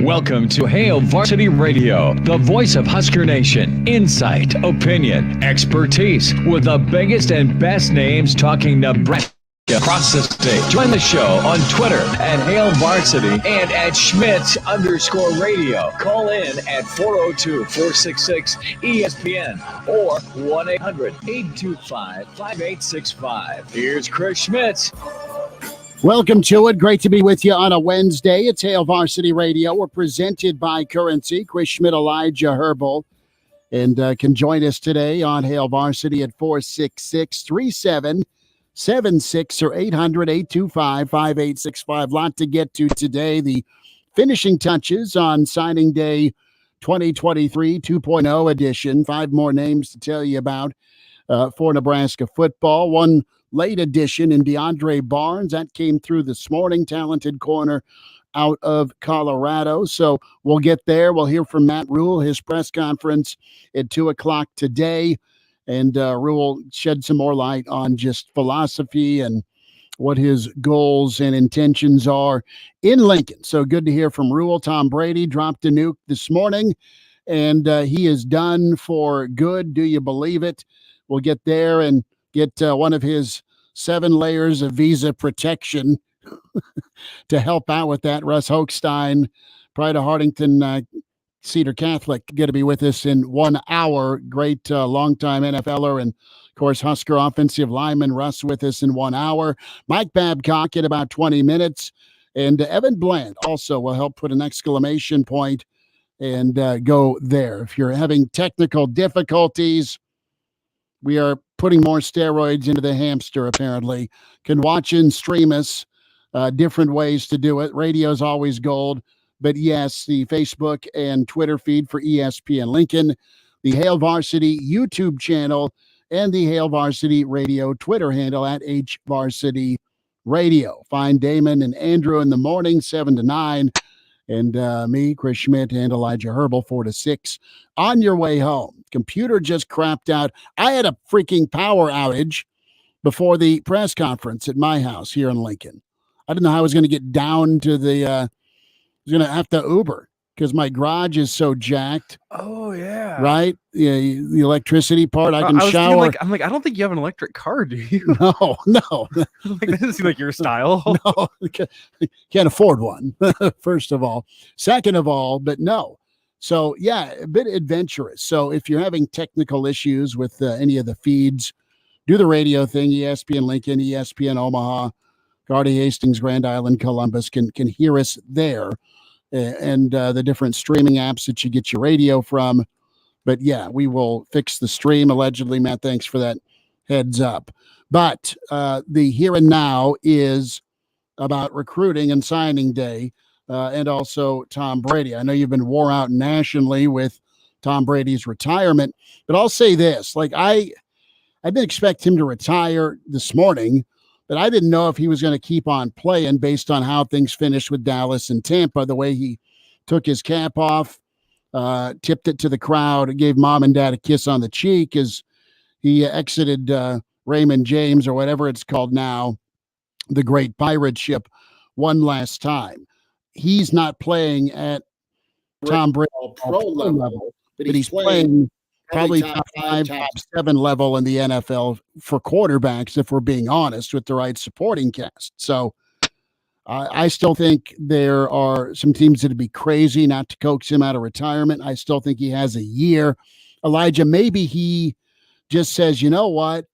Welcome to Hail Varsity Radio, the voice of Husker Nation. Insight, opinion, expertise, with the biggest and best names talking Nebraska across the state. Join the show on Twitter at Hail Varsity and at Schmidt_radio. Call in at 402-466-ESPN or 1-800-825-5865. Here's Chris Schmidt. Welcome to it. Great to be with you on a Wednesday. It's Hail Varsity Radio. We're presented by Currency. Chris Schmidt, Elijah Herbel, and can join us today on Hail Varsity at 466-3776 or 800-825-5865. Lot to get to today. The finishing touches on signing day 2023 2.0 edition. 5 more names to tell you about for Nebraska football. One late addition in DeAndre Barnes. That came through this morning. Talented corner out of Colorado. So we'll get there. We'll hear from Matt Rhule, his press conference at 2 o'clock today. And Rhule shed some more light on just philosophy and what his goals and intentions are in Lincoln. So good to hear from Rhule. Tom Brady dropped a nuke this morning, and he is done for good. Do you believe it? We'll get there and get one of his 7 layers of visa protection to help out with that. Russ Hochstein, Pride of Hardington Cedar Catholic, going to be with us in 1 hour. Great longtime NFLer and, of course, Husker offensive lineman Russ with us in 1 hour. Mike Babcock in about 20 minutes. And Evan Bland also will help put an exclamation point and go there. If you're having technical difficulties, we are putting more steroids into the hamster, apparently. Can watch and stream us, different ways to do it. Radio's always gold. But yes, the Facebook and Twitter feed for ESPN Lincoln, the Hail Varsity YouTube channel, and the Hail Varsity Radio Twitter handle at HVarsity Radio. Find Damon and Andrew in the morning, 7 to 9. And me, Chris Schmidt, and Elijah Herbel, 4 to 6. On your way home. Computer just crapped out. I had a freaking power outage before the press conference at my house here in Lincoln. I didn't know how I was going to get down to the I was going to have to Uber because my garage is so jacked. Oh, yeah. Right? Yeah, the electricity part, I can shower. I'm like, I don't think you have an electric car, do you? No. Like, that doesn't seem like your style. No, can't afford one, first of all. Second of all, but no. So, yeah, a bit adventurous. So if you're having technical issues with any of the feeds, do the radio thing, ESPN Lincoln, ESPN Omaha, Gardy Hastings, Grand Island, Columbus can hear us there, and the different streaming apps that you get your radio from. But, yeah, we will fix the stream, allegedly. Matt, thanks for that heads up. But the here and now is about recruiting and signing day. And also Tom Brady. I know you've been wore out nationally with Tom Brady's retirement, but I'll say this, like I didn't expect him to retire this morning, but I didn't know if he was going to keep on playing based on how things finished with Dallas and Tampa, the way he took his cap off, tipped it to the crowd, gave mom and dad a kiss on the cheek as he exited Raymond James, or whatever it's called now, the great pirate ship, one last time. He's not playing at Tom Brady pro level, but he's playing probably top 5, top 7 level in the NFL for quarterbacks, if we're being honest, with the right supporting cast. So I still think there are some teams that would be crazy not to coax him out of retirement. I still think he has a year. Elijah, maybe he just says, you know what?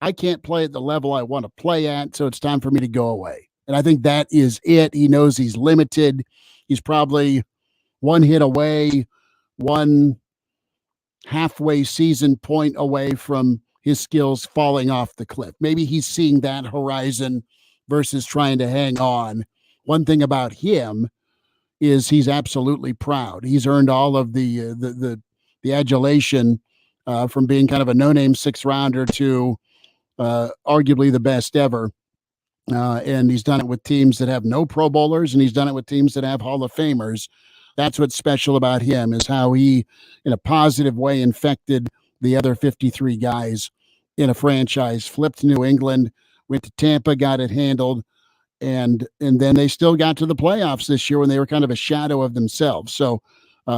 I can't play at the level I want to play at, so it's time for me to go away. And I think that is it. He knows he's limited. He's probably one hit away, one halfway season point away from his skills falling off the cliff. Maybe he's seeing that horizon versus trying to hang on. One thing about him is he's absolutely proud. He's earned all of the adulation from being kind of a no-name 6th rounder to arguably the best ever. And he's done it with teams that have no Pro Bowlers, and he's done it with teams that have Hall of Famers. That's what's special about him, is how he, in a positive way, infected the other 53 guys in a franchise. Flipped New England, went to Tampa, got it handled, And then they still got to the playoffs this year when they were kind of a shadow of themselves. So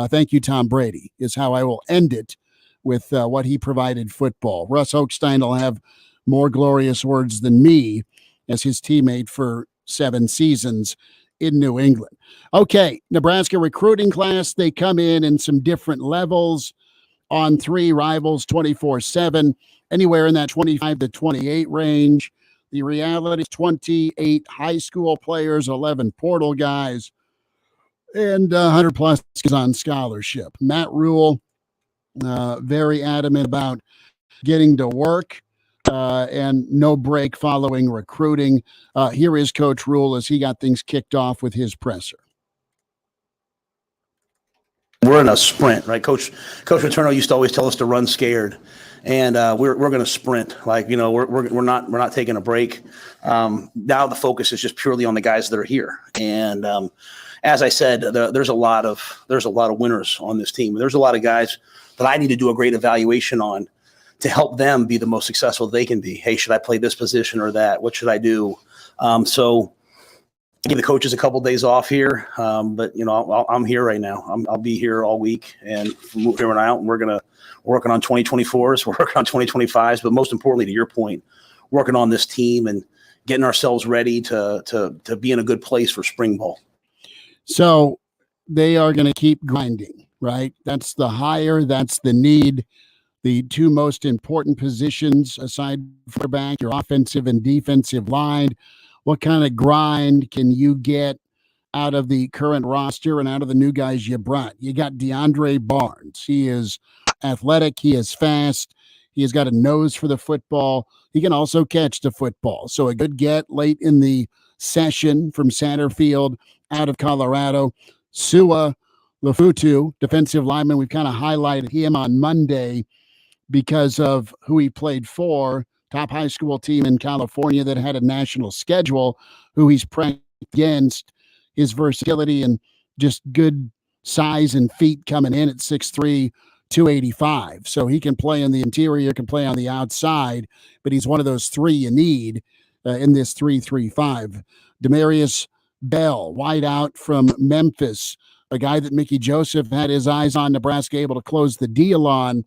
thank you, Tom Brady, is how I will end it with what he provided football. Russ Hochstein will have more glorious words than me as his teammate for 7 seasons in New England. Okay, Nebraska recruiting class, they come in some different levels. On 3 rivals 24/7, anywhere in that 25 to 28 range. The reality is 28 high school players, 11 portal guys, and 100 plus is on scholarship. Matt Rhule, very adamant about getting to work and no break following recruiting. Here is Coach Rhule as he got things kicked off with his presser. We're in a sprint, right? Coach Paterno used to always tell us to run scared, and we're going to sprint. Like, you know, we're not taking a break. Now the focus is just purely on the guys that are here, and as I said, there's a lot of winners on this team. There's a lot of guys that I need to do a great evaluation on to help them be the most successful they can be. Hey, should I play this position or that? What should I do? So give the coaches a couple of days off here, but you know, I'm here right now. I'll be here all week, and from here on out, we're working on 2024s, we're working on 2025s, but most importantly, to your point, working on this team and getting ourselves ready to be in a good place for spring ball. So they are going to keep grinding, right? That's the hire, that's the need. The 2 most important positions aside from quarterback, your offensive and defensive line. What kind of grind can you get out of the current roster and out of the new guys you brought? You got DeAndre Barnes. He is athletic. He is fast. He has got a nose for the football. He can also catch the football. So a good get late in the session from Satterfield out of Colorado. Sua Lefutu, defensive lineman. We've kind of highlighted him on Monday because of who he played for. Top high school team in California that had a national schedule, who he's practiced against, his versatility and just good size and feet coming in at 6'3", 285. So he can play in the interior, can play on the outside, but he's one of those 3 you need in this 3-3-5. Demarius Bell, wide out from Memphis, a guy that Mickey Joseph had his eyes on, Nebraska able to close the deal on.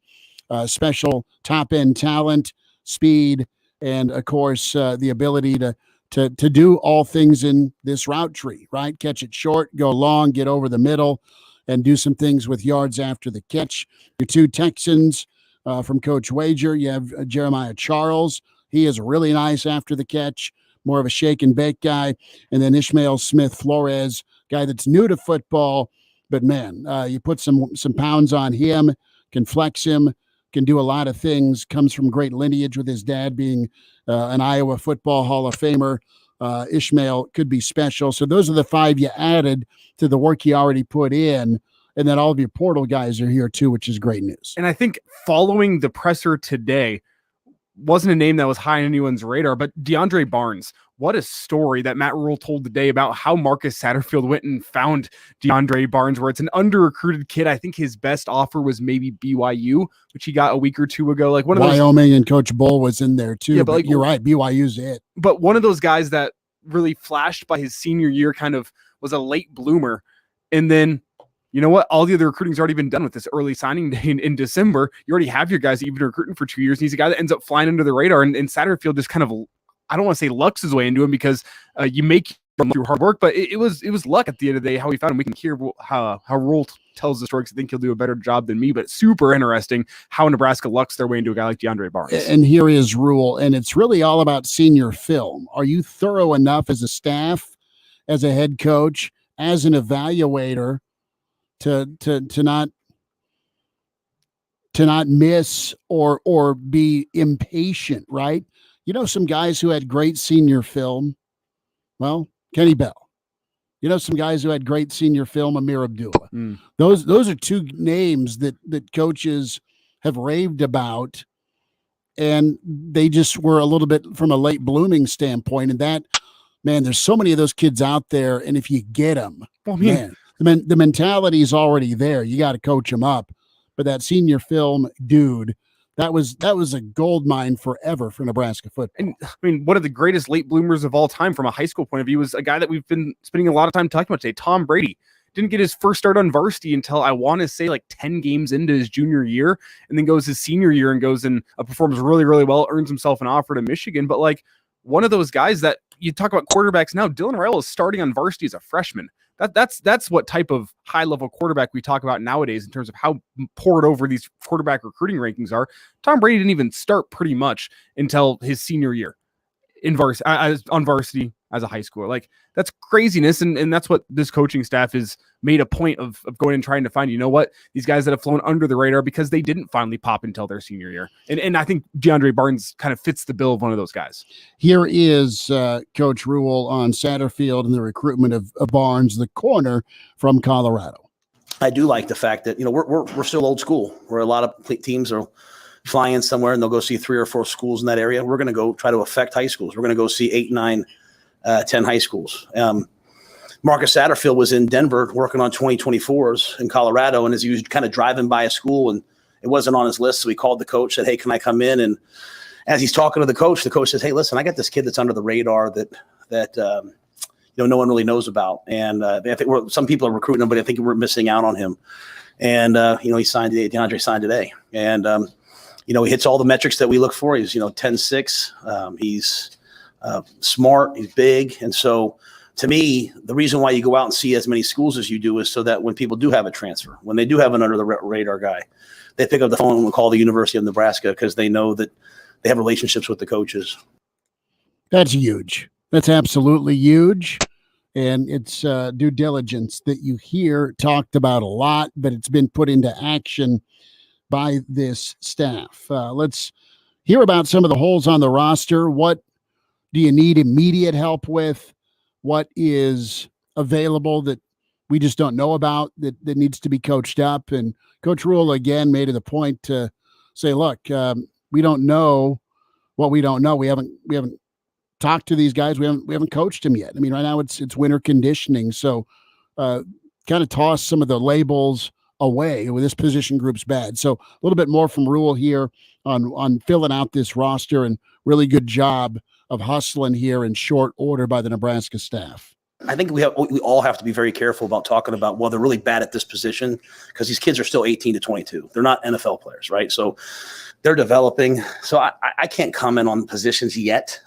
Special top-end talent, speed, and of course the ability to do all things in this route tree, right? Catch it short, go long, get over the middle, and do some things with yards after the catch. Your 2 Texans from Coach Wager. You have Jeremiah Charles. He is really nice after the catch, more of a shake and bake guy. And then Ishmael Smith Flores, guy that's new to football, but man, you put some pounds on him, can flex him, can do a lot of things, comes from great lineage with his dad being an Iowa football Hall of Famer. Ishmael could be special. So those are the 5 you added to the work you already put in. And then all of your portal guys are here too, which is great news. And I think following the presser today wasn't a name that was high on anyone's radar, but DeAndre Barnes. What a story that Matt Rhule told today about how Marcus Satterfield went and found DeAndre Barnes, where it's an under-recruited kid. I think his best offer was maybe BYU, which he got a week or 2 ago. Like one of Wyoming, and Coach Bull was in there too. Yeah, but you're right, BYU's it. But one of those guys that really flashed by his senior year, kind of was a late bloomer. And then, you know what? All the other recruiting's already been done with this early signing day in December. You already have your guys that you've been recruiting for 2 years. And he's a guy that ends up flying under the radar. And Satterfield just kind of, I don't want to say lucks his way into him, because you make through hard work, but it was luck at the end of the day how he found him. We can hear how Rhule tells the story, because I think he'll do a better job than me, but it's super interesting how Nebraska lucks their way into a guy like DeAndre Barnes. And here is Rhule, and it's really all about senior film. Are you thorough enough as a staff, as a head coach, as an evaluator to not miss or be impatient, right? You know, some guys who had great senior film, well, Kenny Bell. You know, some guys who had great senior film, Amir Abdullah. Those are 2 names that coaches have raved about, and they just were a little bit from a late blooming standpoint. And that, man, there's so many of those kids out there, and if you get them, man, the mentality is already there. You got to coach them up. But that senior film dude, that was a gold mine forever for Nebraska football. And I mean, one of the greatest late bloomers of all time from a high school point of view was a guy that we've been spending a lot of time talking about today, Tom Brady. Didn't get his first start on varsity until I want to say like 10 games into his junior year, and then goes his senior year and goes and performs really, really well, earns himself an offer to Michigan. But like one of those guys that you talk about quarterbacks now, Dylan Raiola is starting on varsity as a freshman. That's what type of high level quarterback we talk about nowadays in terms of how poured over these quarterback recruiting rankings are. Tom Brady didn't even start pretty much until his senior year in on varsity as a high schooler. Like that's craziness. And that's what this coaching staff is made a point of going and trying to find, you know what, these guys that have flown under the radar because they didn't finally pop until their senior year. And I think DeAndre Barnes kind of fits the bill of one of those guys. Here is Coach Rhule on Satterfield and the recruitment of Barnes, the corner from Colorado. I do like the fact that, we're still old school, where a lot of teams are fly in somewhere and they'll go see 3 or 4 schools in that area. We're going to go try to affect high schools. We're going to go see 8, 9, 10 high schools. Marcus Satterfield was in Denver working on 2024s in Colorado. And as he was kind of driving by a school and it wasn't on his list, so he called the coach, said, "Hey, can I come in?" And as he's talking to the coach says, "Hey, listen, I got this kid that's under the radar that no one really knows about. And I think some people are recruiting him, but I think we're missing out on him." And, he signed today. DeAndre signed today. And, he hits all the metrics that we look for. He's, 10'6". He's smart. He's big. And so to me, the reason why you go out and see as many schools as you do is so that when people do have a transfer, when they do have an under the radar guy, they pick up the phone and call the University of Nebraska because they know that they have relationships with the coaches. That's huge. That's absolutely huge. And it's due diligence that you hear talked about a lot, but it's been put into action by this staff. Let's hear about some of the holes on the roster. What do you need immediate help with? What is available that we just don't know about that needs to be coached up? And Coach Rhule, again, made it a point to say, look, we don't know what we don't know. We haven't talked to these guys. We haven't coached them yet. I mean, right now it's winter conditioning. So kind of toss some of the labels away with this position group's bad. So a little bit more from Rhule here on filling out this roster, and really good job of hustling here in short order by the Nebraska staff. I think we all have to be very careful about talking about, well, they're really bad at this position, because these kids are still 18 to 22. They're not NFL players, right? So they're developing. So I can't comment on positions yet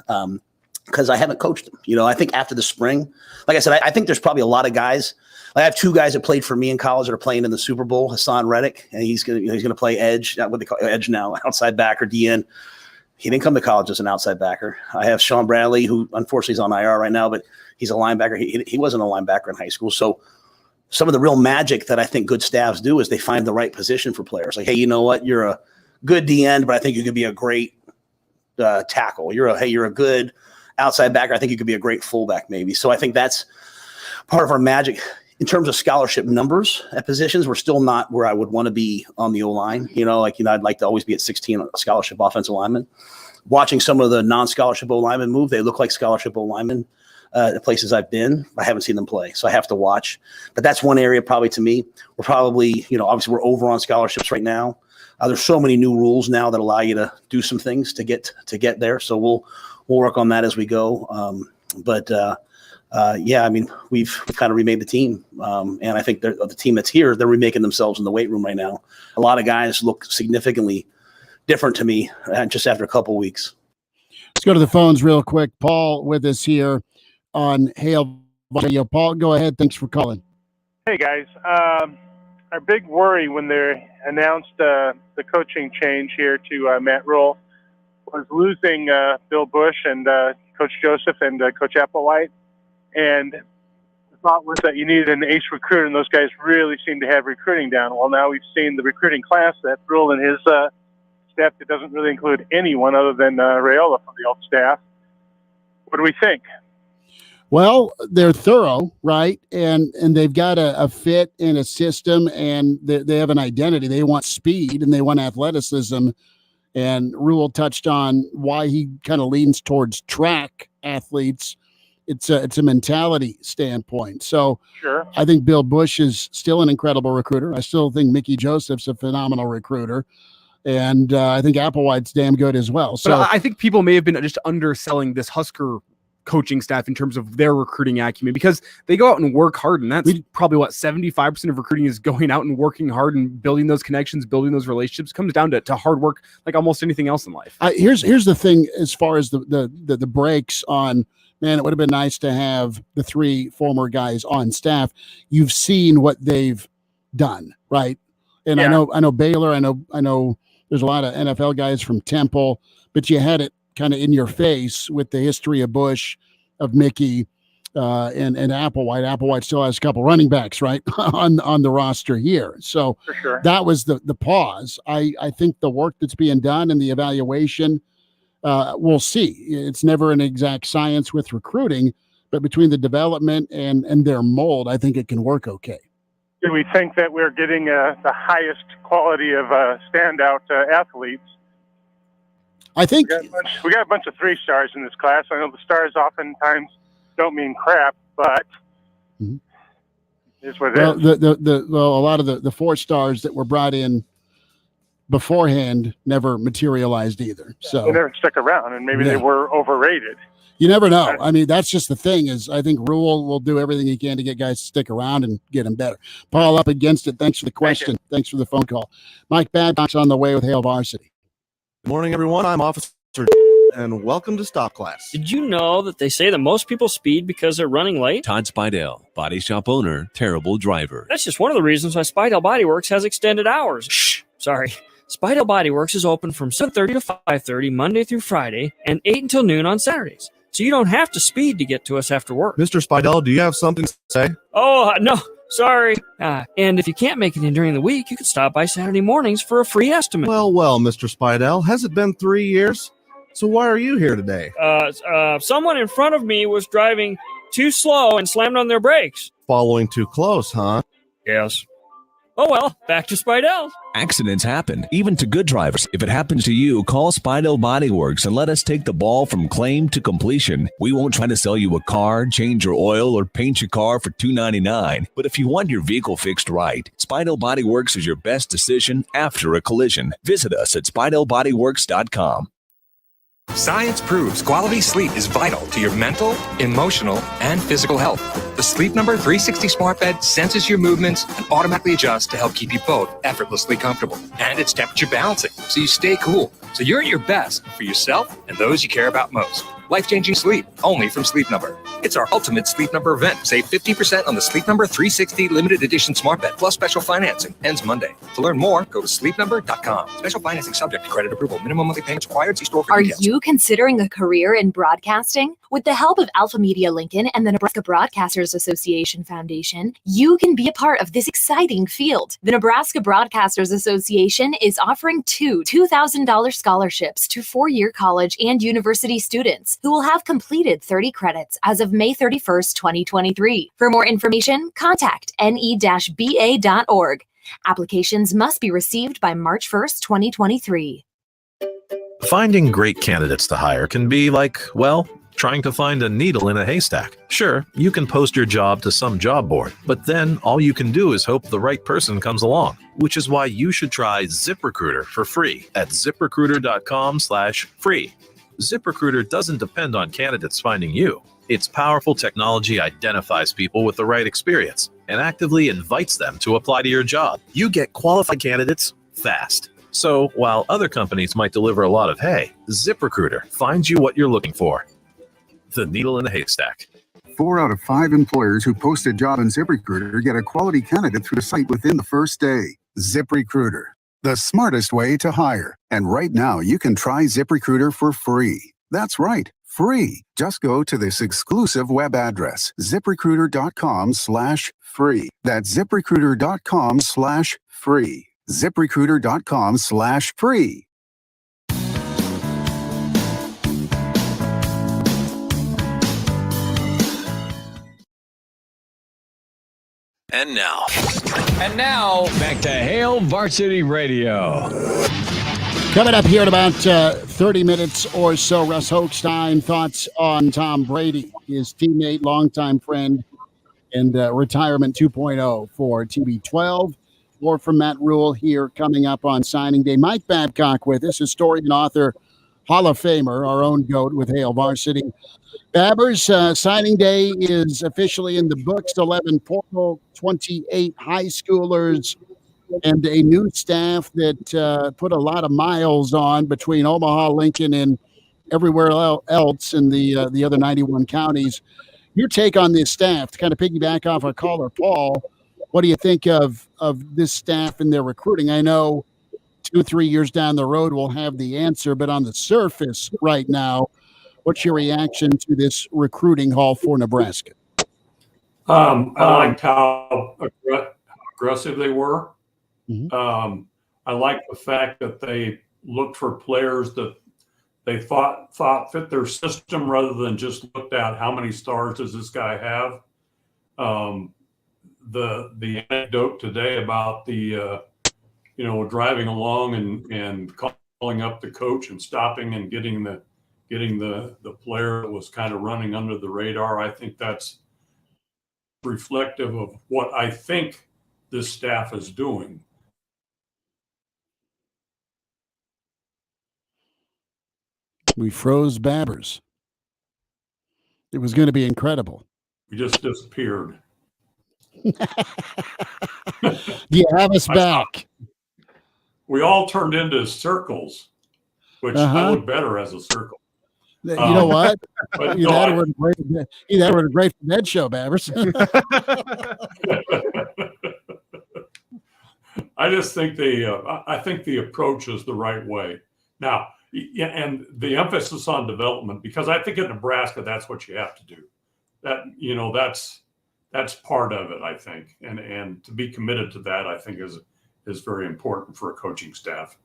because I haven't coached them. I think after the spring, like I said, I think there's probably a lot of guys. I have 2 guys that played for me in college that are playing in the Super Bowl. Hassan Reddick, and he's gonna play edge, what they call edge now, outside backer, DN. He didn't come to college as an outside backer. I have Sean Bradley, who unfortunately is on IR right now, but he's a linebacker. He wasn't a linebacker in high school. So some of the real magic that I think good staffs do is they find the right position for players. Like, hey, you know what? You're a good DN, but I think you could be a great tackle. You're a good outside backer. I think you could be a great fullback maybe. So I think that's part of our magic. In terms of scholarship numbers at positions, we're still not where I would want to be on the O-line. I'd like to always be at 16 scholarship offensive linemen. Watching some of the non-scholarship O-linemen move, they look like scholarship O-linemen at places I've been. I haven't seen them play, so I have to watch. But that's one area probably to me. We're probably, obviously we're over on scholarships right now. There's so many new rules now that allow you to do some things to get there. So we'll work on that as we go. We've kind of remade the team. And I think the team that's here, they're remaking themselves in the weight room right now. A lot of guys look significantly different to me just after a couple weeks. Let's go to the phones real quick. Paul with us here on Hail Radio. Paul, go ahead. Thanks for calling. Hey, guys. Our big worry when they announced the coaching change here to Matt Rhule was losing Bill Bush and Coach Joseph and Coach Applewhite. And the thought was that you needed an ace recruiter, and those guys really seem to have recruiting down. Well, now we've seen the recruiting class that Rhule and his staff that doesn't really include anyone other than Raiola from the old staff. What do we think? Well, they're thorough, right? And they've got a fit in a system, and they have an identity. They want speed and they want athleticism. And Rhule touched on why he kind of leans towards track athletes. It's a mentality standpoint. So sure. I think Bill Bush is still an incredible recruiter. I still think Mickey Joseph's a phenomenal recruiter. And I think Applewhite's damn good as well. So but I think people may have been just underselling this Husker coaching staff in terms of their recruiting acumen, because they go out and work hard, and that's probably what 75% of recruiting is, going out and working hard and building those connections, building those relationships. It comes down to hard work, like almost anything else in life. Here's the thing, as far as the breaks on, man, it would have been nice to have the 3 former guys on staff. You've seen what they've done, right? And I know Baylor, I know there's a lot of NFL guys from Temple, but you had it kind of in your face with the history of Bush, of Mickey, and Applewhite. Applewhite still has a couple running backs, right, on the roster here. So For sure. that was the pause. I think the work that's being done and the evaluation, we'll see. It's never an exact science with recruiting, but between the development and their mold, I think it can work okay. Do we think that we're getting the highest quality of standout athletes? I think We got a bunch of 3 stars in this class. I know the stars oftentimes don't mean crap, but it's what it is. a lot of the 4 stars that were brought in beforehand never materialized either. So They never stuck around, and maybe they were overrated. You never know. I mean, that's just the thing, is I think Rhule will do everything he can to get guys to stick around and get them better. Paul up against it. Thanks for the question. Thanks for the phone call. Mike Babcock's on the way with Hail Varsity. Good morning, everyone. I'm Officer and welcome to Stop Class. Did you know that they say that most people speed because they're running late? Todd Spidell, body shop owner, terrible driver. That's just one of the reasons why Spidell Body Works has extended hours. Sorry. Spidell Body Works is open from 7:30 to 5:30 Monday through Friday and 8 until noon on Saturdays. So you don't have to speed to get to us after work. Mr. Spidell, do you have something to say? Oh, no. Sorry. And if you can't make it in during the week, you can stop by Saturday mornings for a free estimate. Well, Mr. Spidell, has it been 3 years? So why are you here today? Someone in front of me was driving too slow and slammed on their brakes. Following too close, huh? Yes. Oh, well, back to Spidell. Accidents happen, even to good drivers. If it happens to you, call Spidell Body Works and let us take the ball from claim to completion. We won't try to sell you a car, change your oil, or paint your car for $2.99. But if you want your vehicle fixed right, Spidell Body Works is your best decision after a collision. Visit us at SpidellBodyWorks.com. Science proves quality sleep is vital to your mental, emotional, and physical health. The Sleep Number 360 smart bed senses your movements and automatically adjusts to help keep you both effortlessly comfortable. And it's temperature balancing, so you stay cool. So you're at your best for yourself and those you care about most. Life-changing sleep, only from Sleep Number. It's our ultimate Sleep Number event. Save 50% on the Sleep Number 360 limited edition smart bed, plus special financing. Ends Monday. To learn more, go to sleepnumber.com. Special financing subject to credit approval. Minimum monthly payments required. See store for Are details. you considering a career in broadcasting? With the help of Alpha Media Lincoln and the Nebraska Broadcasters Association Foundation, you can be a part of this exciting field. The Nebraska Broadcasters Association is offering 2 $2,000 scholarships to 4-year college and university students who will have completed 30 credits as of May 31st, 2023. For more information, contact ne-ba.org. Applications must be received by March 1st, 2023. Finding great candidates to hire can be like, well, trying to find a needle in a haystack. Sure, you can post your job to some job board, but then all you can do is hope the right person comes along, which is why you should try ZipRecruiter for free at ziprecruiter.com/free. ZipRecruiter doesn't depend on candidates finding you. Its powerful technology identifies people with the right experience and actively invites them to apply to your job. You get qualified candidates fast. So while other companies might deliver a lot of hay, ZipRecruiter finds you what you're looking for. The needle in the haystack. 4 out of 5 employers who post a job in ZipRecruiter get a quality candidate through the site within the first day. ZipRecruiter, the smartest way to hire. And right now, you can try ZipRecruiter for free. That's right, free. Just go to this exclusive web address, ziprecruiter.com/free. That's ziprecruiter.com/free. ziprecruiter.com/free. And now, back to Hail Varsity Radio. Coming up here in about 30 minutes or so, Russ Hochstein, thoughts on Tom Brady, his teammate, longtime friend, and retirement 2.0 for TB12. More from Matt Rhule here coming up on signing day. Mike Babcock with us, historian, author, Hall of Famer, our own GOAT with Hail Varsity. Babbers, signing day is officially in the books. 11 portal, 28 high schoolers, and a new staff that put a lot of miles on between Omaha, Lincoln, and everywhere else in the other 91 counties. Your take on this staff, to kind of piggyback off our caller, Paul, what do you think of this staff and their recruiting? I know 2-3 years down the road we'll have the answer, but on the surface right now, what's your reaction to this recruiting haul for Nebraska? I liked how aggressive they were. Mm-hmm. I like the fact that they looked for players that they thought fit their system rather than just looked at how many stars does this guy have. The anecdote today about the driving along and calling up the coach and stopping and getting the player that was kind of running under the radar. I think that's reflective of what I think this staff is doing. We froze Babbers. It was going to be incredible. We just disappeared. Do you have us back? We all turned into circles, which I look better as a circle. You know what? Either we're a great Dead show, Babbers. I just think I think the approach is the right way. Now, and the emphasis on development, because I think in Nebraska that's what you have to do. That's part of it, I think, and to be committed to that, I think is very important for a coaching staff.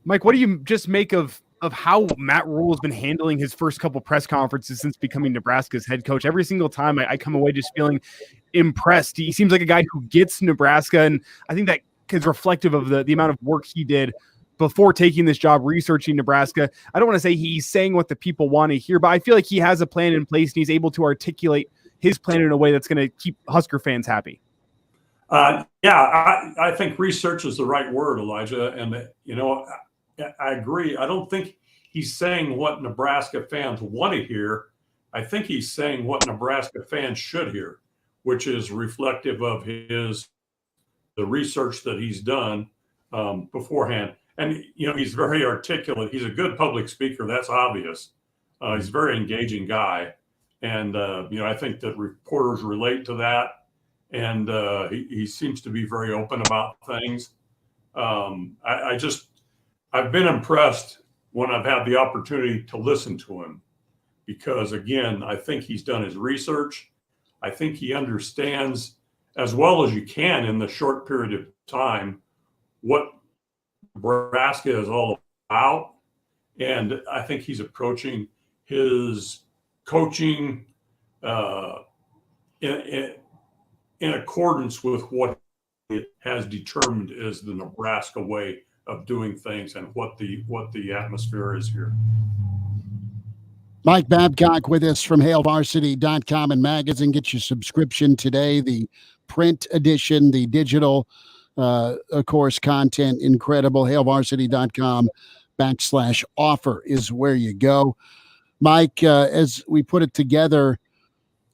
Mike, what do you just make of how Matt Rhule has been handling his first couple press conferences since becoming Nebraska's head coach? Every single time I come away just feeling impressed. He seems like a guy who gets Nebraska, and I think that is reflective of the amount of work he did before taking this job, researching Nebraska. I don't want to say he's saying what the people want to hear, but I feel like he has a plan in place and he's able to articulate his plan in a way that's going to keep Husker fans happy. I think research is the right word, Elijah. And, I agree. I don't think he's saying what Nebraska fans want to hear. I think he's saying what Nebraska fans should hear, which is reflective of the research that he's done beforehand. And, he's very articulate. He's a good public speaker. That's obvious. He's a very engaging guy. And, I think that reporters relate to that. And he seems to be very open about things. I've been impressed when I've had the opportunity to listen to him because, again, I think he's done his research. I think he understands as well as you can in the short period of time what Nebraska is all about. And I think he's approaching his coaching in accordance with what it has determined is the Nebraska way of doing things and what the atmosphere is here. Mike Babcock with us from HailVarsity.com and magazine. Get your subscription today. The print edition, the digital, of course, content, incredible. HailVarsity.com/offer is where you go. Mike, as we put it together,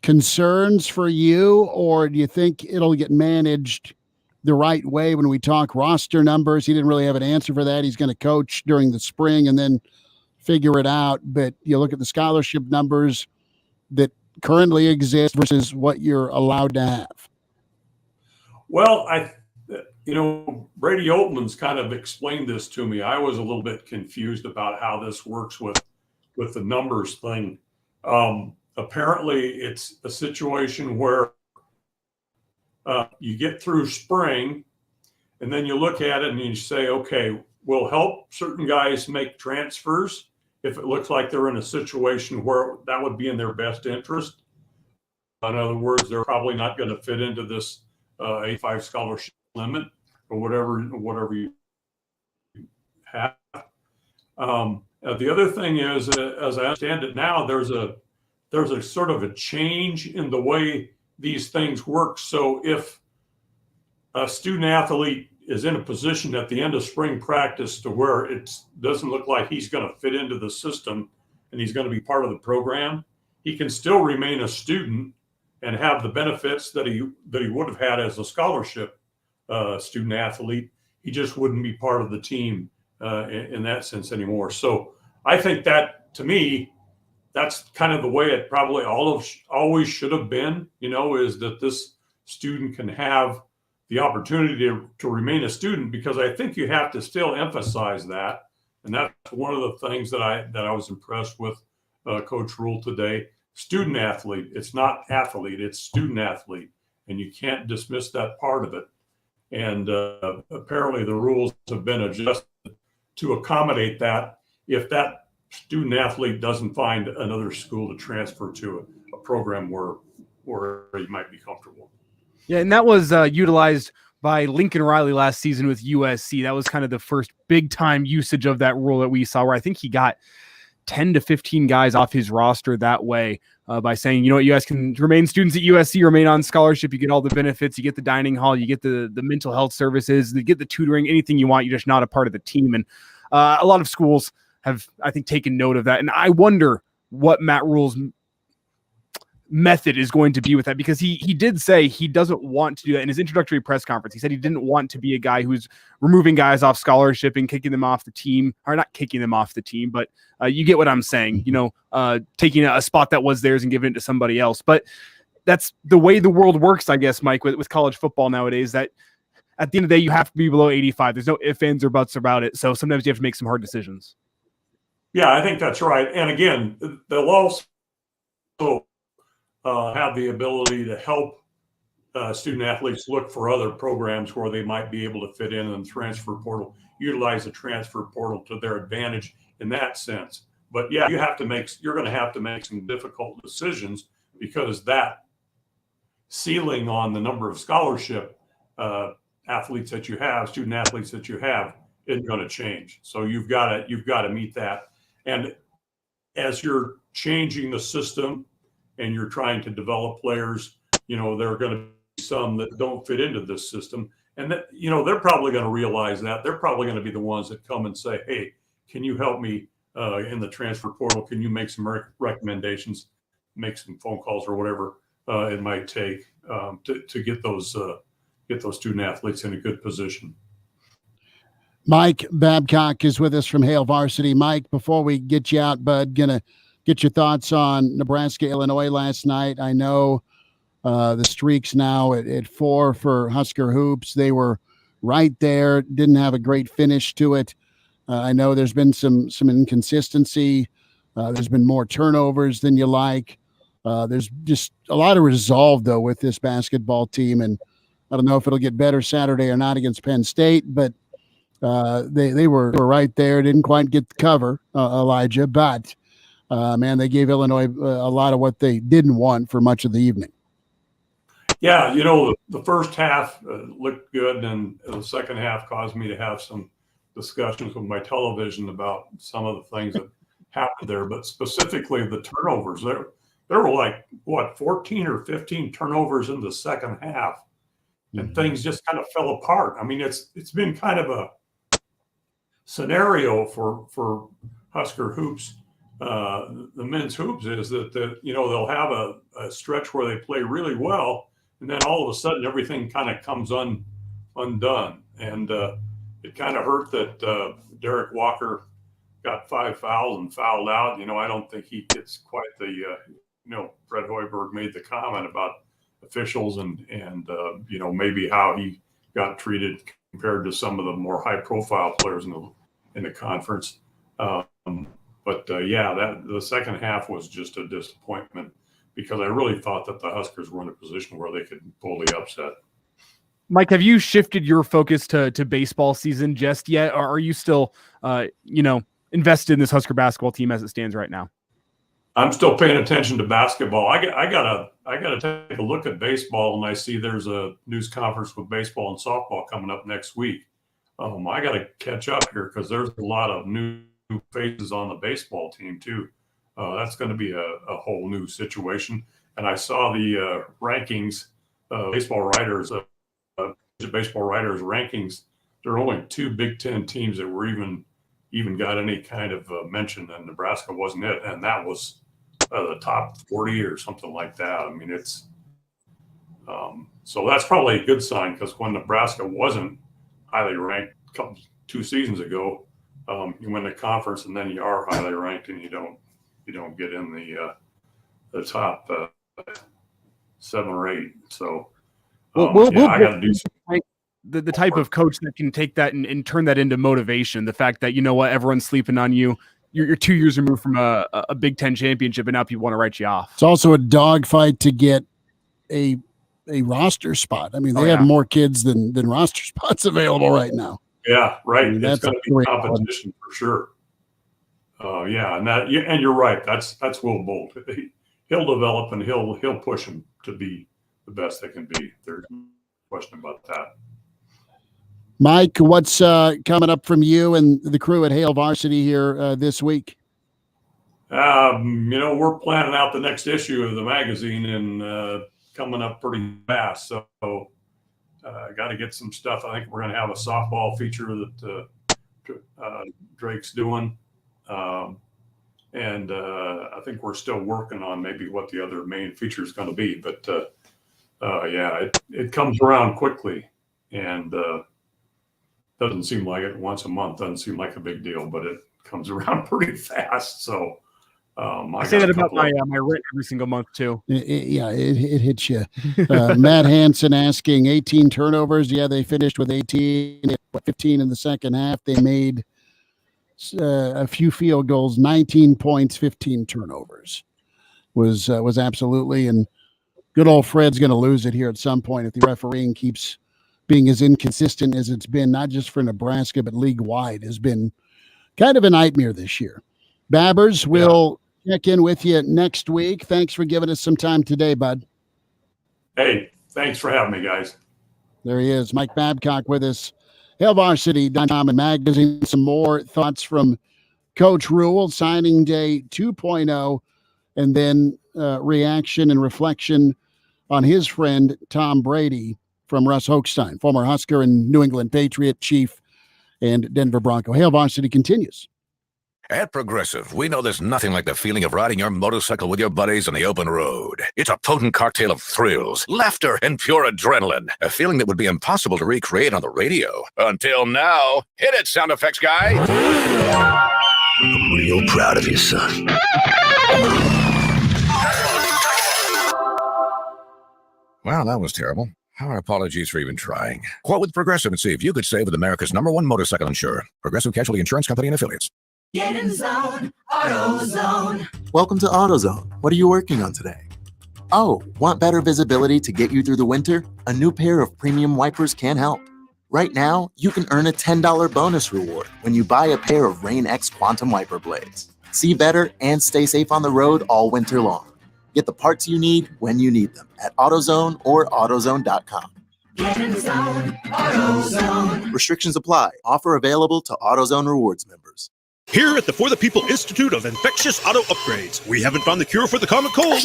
concerns for you, or do you think it'll get managed the right way when we talk roster numbers? He didn't really have an answer for that. He's going to coach during the spring and then figure it out. But you look at the scholarship numbers that currently exist versus what you're allowed to have. Well, Brady Oltman's kind of explained this to me. I was a little bit confused about how this works with the numbers thing. Apparently, it's a situation where you get through spring, and then you look at it and you say, okay, we'll help certain guys make transfers if it looks like they're in a situation where that would be in their best interest. In other words, they're probably not going to fit into this 85 scholarship limit or whatever you have. The other thing is, as I understand it now, there's a sort of a change in the way these things work. So if a student athlete is in a position at the end of spring practice to where it doesn't look like he's going to fit into the system and he's going to be part of the program, he can still remain a student and have the benefits that he would have had as a scholarship student athlete. He just wouldn't be part of the team in that sense anymore. So I think that, to me, that's kind of the way it probably always should have been, is that this student can have the opportunity to remain a student, because I think you have to still emphasize that. And that's one of the things that I was impressed with Coach Rhule today. Student athlete, it's not athlete, it's student athlete. And you can't dismiss that part of it. And apparently the rules have been adjusted to accommodate that if that student athlete doesn't find another school to transfer to, a program where he might be comfortable. Yeah, and that was utilized by Lincoln Riley last season with USC. That was kind of the first big-time usage of that rule that we saw, where I think he got 10 to 15 guys off his roster that way by saying, you guys can remain students at USC, remain on scholarship. You get all the benefits. You get the dining hall. You get the mental health services. You get the tutoring, anything you want. You're just not a part of the team. And a lot of schools have, I think, taken note of that. And I wonder what Matt Rhule's method is going to be with that, because he did say he doesn't want to do that in his introductory press conference. He said he didn't want to be a guy who's removing guys off scholarship and kicking them off the team, or not kicking them off the team, but you get what I'm saying, taking a spot that was theirs and giving it to somebody else. But that's the way the world works, I guess, Mike, with college football nowadays, that at the end of the day, you have to be below 85. There's no ifs, ands, or buts about it. So sometimes you have to make some hard decisions. Yeah, I think that's right. And again, they'll also have the ability to help student athletes look for other programs where they might be able to fit in the transfer portal, utilize the transfer portal to their advantage in that sense. But yeah, you're going to have to make some difficult decisions, because that ceiling on the number of scholarship athletes that you have, student athletes that you have, isn't going to change. So you've got to meet that. And as you're changing the system and you're trying to develop players, there are going to be some that don't fit into this system. And that, they're probably going to realize that. They're probably going to be the ones that come and say, hey, can you help me in the transfer portal? Can you make some recommendations, make some phone calls or whatever it might take to get those student athletes in a good position. Mike Babcock is with us from Hale Varsity. Mike, before we get you out, bud, gonna get your thoughts on Nebraska, Illinois last night. I know the streak's now at 4 for Husker hoops. They were right there, didn't have a great finish to it. I know there's been some inconsistency. There's been more turnovers than you like. There's just a lot of resolve, though, with this basketball team. And I don't know if it'll get better Saturday or not against Penn State, but they were right there. Didn't quite get the cover, Elijah, but man, they gave Illinois a lot of what they didn't want for much of the evening. Yeah, the first half looked good, and the second half caused me to have some discussions with my television about some of the things that happened there, but specifically the turnovers. There were like, 14 or 15 turnovers in the second half, and things just kind of fell apart. I mean, it's been kind of a scenario for Husker hoops, the men's hoops, is that they'll have a stretch where they play really well, and then all of a sudden everything kind of comes undone. And it kind of hurt that Derek Walker got 5 fouls and fouled out. I don't think he gets quite the Fred Hoiberg made the comment about officials and maybe how he got treated compared to some of the more high profile players in the conference. But the second half was just a disappointment, because I really thought that the Huskers were in a position where they could pull the upset. Mike, have you shifted your focus to baseball season just yet, or are you still, invested in this Husker basketball team as it stands right now? I'm still paying attention to basketball. I gotta take a look at baseball, and I see there's a news conference with baseball and softball coming up next week. I gotta catch up here, because there's a lot of new faces on the baseball team too. That's going to be a whole new situation. And I saw the rankings, baseball writers Baseball Writers rankings, there are only 2 Big Ten teams that were even got any kind of mention, and Nebraska wasn't it. And that was the top 40 or something like that. I mean, it's so that's probably a good sign, because when Nebraska wasn't highly ranked 2 seasons ago, you win the conference and then you are highly ranked and you don't get in the top 7 or 8. So I got to do some. The type of coach that can take that and turn that into motivation. The fact that, you know what, everyone's sleeping on you. You're 2 years removed from a Big Ten championship, and now people want to write you off. It's also a dogfight to get a roster spot. I mean, they have more kids than roster spots available right now. Yeah, right. I mean, it's that's going to be competition for sure. And you're right. That's Will Bolt. He'll develop and he'll push them to be the best they can be. There's no question about that. Mike, what's coming up from you and the crew at Hail Varsity here this week? We're planning out the next issue of the magazine and coming up pretty fast. So got to get some stuff. I think we're going to have a softball feature that Drake's doing. And I think we're still working on maybe what the other main feature is going to be. But it comes around quickly, and doesn't seem like it once a month. Doesn't seem like a big deal, but it comes around pretty fast. So I say that about my rent every single month too. It hits you. Matt Hansen asking 18 turnovers. Yeah, they finished with 18, 15 in the second half. They made a few field goals, 19 points, 15 turnovers. Was absolutely, and good old Fred's going to lose it here at some point if the refereeing keeps being as inconsistent as it's been, not just for Nebraska, but league-wide, has been kind of a nightmare this year. Babbers, we'll check in with you next week. Thanks for giving us some time today, bud. Hey, thanks for having me, guys. There he is, Mike Babcock with us. HailVarsity.com and magazine. Some more thoughts from Coach Rhule, signing day 2.0, and then reaction and reflection on his friend Tom Brady from Russ Hochstein, former Husker and New England Patriot, Chief, and Denver Bronco. Hail Varsity continues. At Progressive, we know there's nothing like the feeling of riding your motorcycle with your buddies on the open road. It's a potent cocktail of thrills, laughter, and pure adrenaline. A feeling that would be impossible to recreate on the radio. Until now. Hit it, sound effects guy. I'm real proud of you, son. Wow, that was terrible. Our apologies for even trying. Quote with Progressive and see if you could save with America's #1 motorcycle insurer. Progressive Casualty Insurance Company and Affiliates. Get in zone, AutoZone. Welcome to AutoZone. What are you working on today? Oh, want better visibility to get you through the winter? A new pair of premium wipers can help. Right now, you can earn a $10 bonus reward when you buy a pair of Rain X Quantum wiper blades. See better and stay safe on the road all winter long. Get the parts you need when you need them at AutoZone or AutoZone.com. Get in zone, AutoZone. Restrictions apply. Offer available to AutoZone Rewards members. Here at the For the People Institute of Infectious Auto Upgrades, we haven't found the cure for the common cold,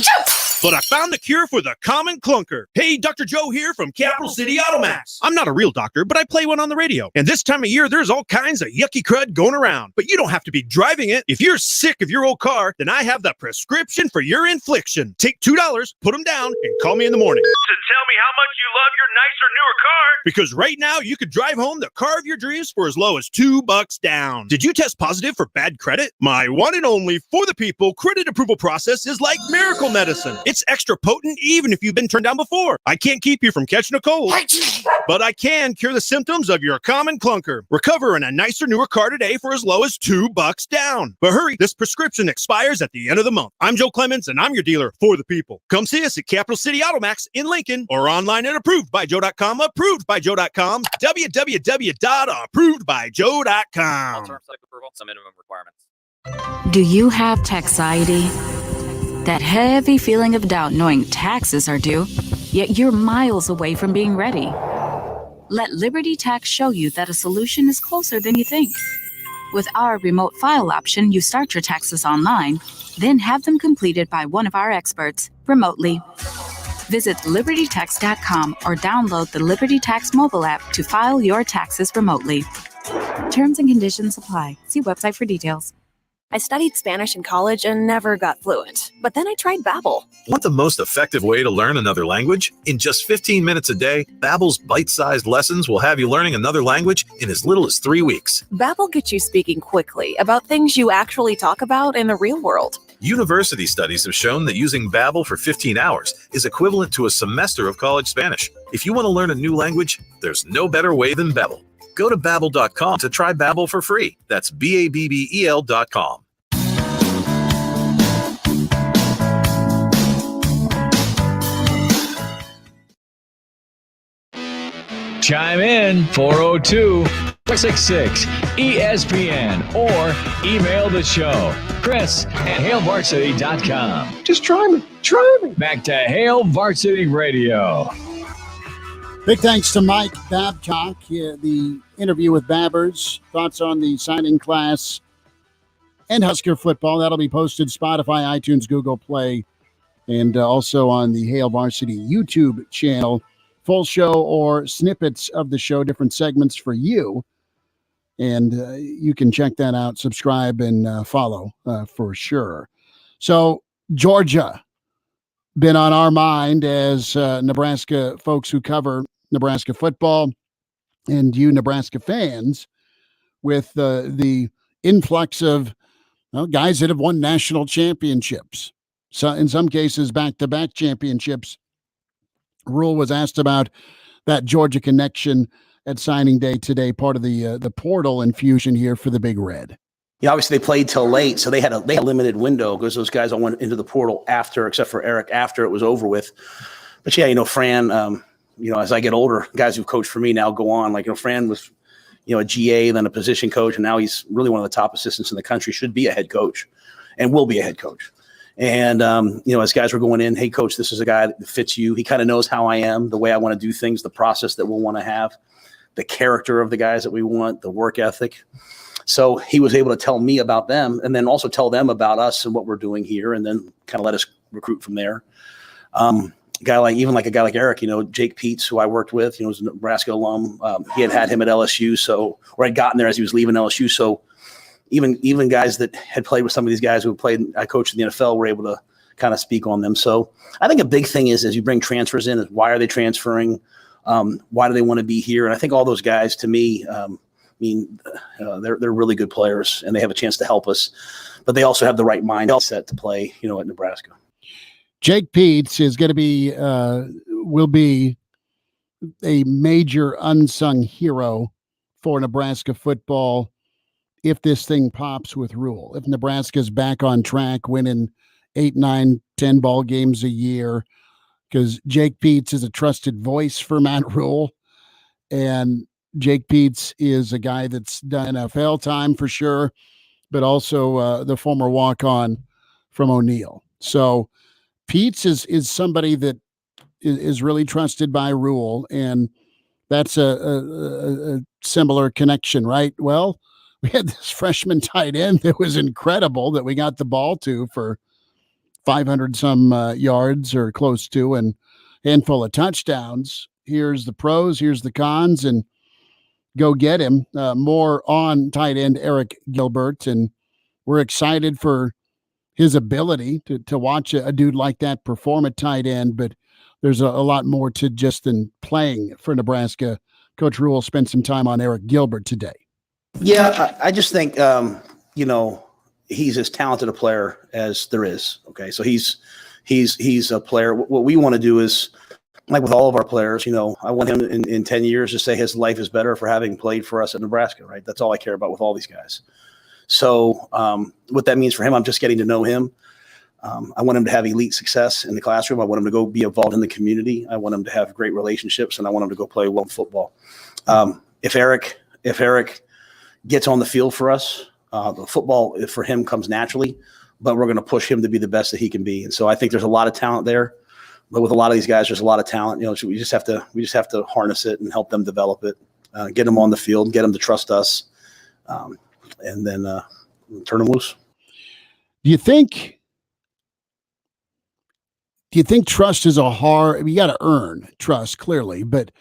but I found the cure for the common clunker. Hey, Dr. Joe here from Capital City Automax. I'm not a real doctor, but I play one on the radio. And this time of year, there's all kinds of yucky crud going around. But you don't have to be driving it. If you're sick of your old car, then I have the prescription for your infliction. Take $2, put them down, and call me in the morning. To tell me how much you love your nicer, newer car. Because right now, you could drive home the car of your dreams for as low as $2 down. Did you test positive for bad credit? My one and only For the People credit approval process is like miracle medicine. It's extra potent even if you've been turned down before. I can't keep you from catching a cold, but I can cure the symptoms of your common clunker. Recover in a nicer, newer car today for as low as $2 down. But hurry, this prescription expires at the end of the month. I'm Joe Clemens, and I'm your dealer For the People. Come see us at Capital City Automax in Lincoln or online at approvedbyjoe.com, approvedbyjoe.com, www.approvedbyjoe.com. All terms like approval, some minimum requirements. Do you have taxiety? That heavy feeling of doubt knowing taxes are due, yet you're miles away from being ready. Let Liberty Tax show you that a solution is closer than you think. With our remote file option, you start your taxes online, then have them completed by one of our experts remotely. Visit libertytax.com or download the Liberty Tax mobile app to file your taxes remotely. Terms and conditions apply. See website for details. I studied Spanish in college and never got fluent. But then I tried Babbel. Want the most effective way to learn another language? In just 15 minutes a day, Babbel's bite-sized lessons will have you learning another language in as little as 3 weeks. Babbel gets you speaking quickly about things you actually talk about in the real world. University studies have shown that using Babbel for 15 hours is equivalent to a semester of college Spanish. If you want to learn a new language, there's no better way than Babbel. Go to Babbel.com to try Babbel for free. That's Babbel.com. Chime in 402-466-ESPN or email the show, Chris@HailVarsity.com. Just try me. Try me. Back to Hail Varsity Radio. Big thanks to Mike Babcock. The interview with Babbers, thoughts on the signing class and Husker football. That'll be posted Spotify, iTunes, Google Play, and also on the Hail Varsity YouTube channel. Full show or snippets of the show, different segments for you. And you can check that out, subscribe, and follow for sure. So Georgia, been on our mind as Nebraska folks who cover Nebraska football and you Nebraska fans with the influx of guys that have won national championships. So in some cases, back-to-back championships. Rhule was asked about that Georgia connection at signing day today, part of the portal infusion here for the Big Red. Yeah, obviously they played till late, so they had a limited window because those guys all went into the portal after, except for Eric, after it was over with. But yeah, Fran, as I get older, guys who've coached for me now go on. Like, Fran was, a GA, then a position coach, and now he's really one of the top assistants in the country, should be a head coach and will be a head coach. And, as guys were going in, hey, coach, this is a guy that fits you. He kind of knows how I am, the way I want to do things, the process that we'll want to have, the character of the guys that we want, the work ethic. So he was able to tell me about them and then also tell them about us and what we're doing here, and then kind of let us recruit from there. A guy like Eric, Jake Peets, who I worked with, was a Nebraska alum. He had him at LSU, or had gotten there as he was leaving LSU. So even guys that had played with some of these guys who I coached in the NFL were able to kind of speak on them. So I think a big thing is as you bring transfers in, is why are they transferring? Why do they want to be here? And I think all those guys, to me, they're really good players and they have a chance to help us, but they also have the right mindset to play, at Nebraska. Jake Peets is going to be, will be a major unsung hero for Nebraska football if this thing pops with Rhule. If Nebraska's back on track, winning 8, 9, 10 ball games a year, because Jake Peets is a trusted voice for Matt Rhule, and Jake Peets is a guy that's done NFL time for sure, but also the former walk-on from O'Neill. So Peets is somebody that is really trusted by Rhule, and that's a similar connection, right? Well, we had this freshman tight end that was incredible that we got the ball to for 500 some yards or close to, and handful of touchdowns. Here's the pros, here's the cons, and go get him. More on tight end Eric Gilbert, and we're excited for his ability to watch a dude like that perform at tight end, but there's a lot more to just than playing for Nebraska. Coach Rhule spent some time on Eric Gilbert today. Yeah, I just think, he's as talented a player as there is. Okay. So he's a player. What we want to do is, like with all of our players, I want him in 10 years to say his life is better for having played for us at Nebraska, right? That's all I care about with all these guys. So what that means for him, I'm just getting to know him. I want him to have elite success in the classroom. I want him to go be involved in the community. I want him to have great relationships, and I want him to go play well football. If Eric gets on the field for us, the football for him comes naturally, but we're going to push him to be the best that he can be. And so I think there's a lot of talent there, but with a lot of these guys, there's a lot of talent. So we just have to harness it and help them develop it, get them on the field, get them to trust us, and then turn them loose. Do you think Do you think trust is a hard? You got to earn trust clearly, but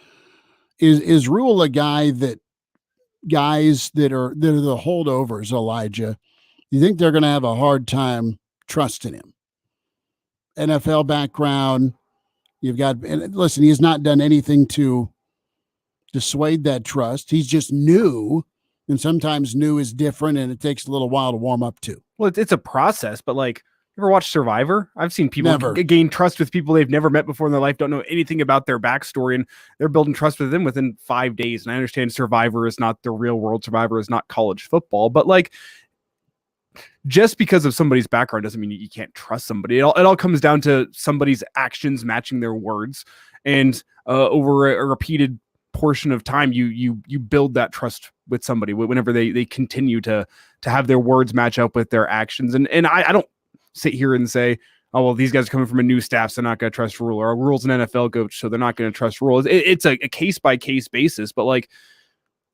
is Rhule a guy that guys that are the holdovers, Elijah? You think they're going to have a hard time trusting him? NFL background, you've got, and listen, he's not done anything to dissuade that trust. He's just new, and sometimes new is different, and it takes a little while to warm up to. Well, it's a process, but like, you ever watch Survivor? I've seen people gain trust with people they've never met before in their life, don't know anything about their backstory, and they're building trust with them within 5 days. And I understand Survivor is not the real world. Survivor is not college football, but like, just because of somebody's background doesn't mean you can't trust somebody. It all comes down to somebody's actions matching their words, and over a repeated portion of time, you build that trust with somebody whenever they continue to have their words match up with their actions. And I don't sit here and say, oh, well, these guys are coming from a new staff, so they're not going to trust Rhule, or Rhule's an NFL coach, so they're not going to trust Rhule. It's a case by case basis, but like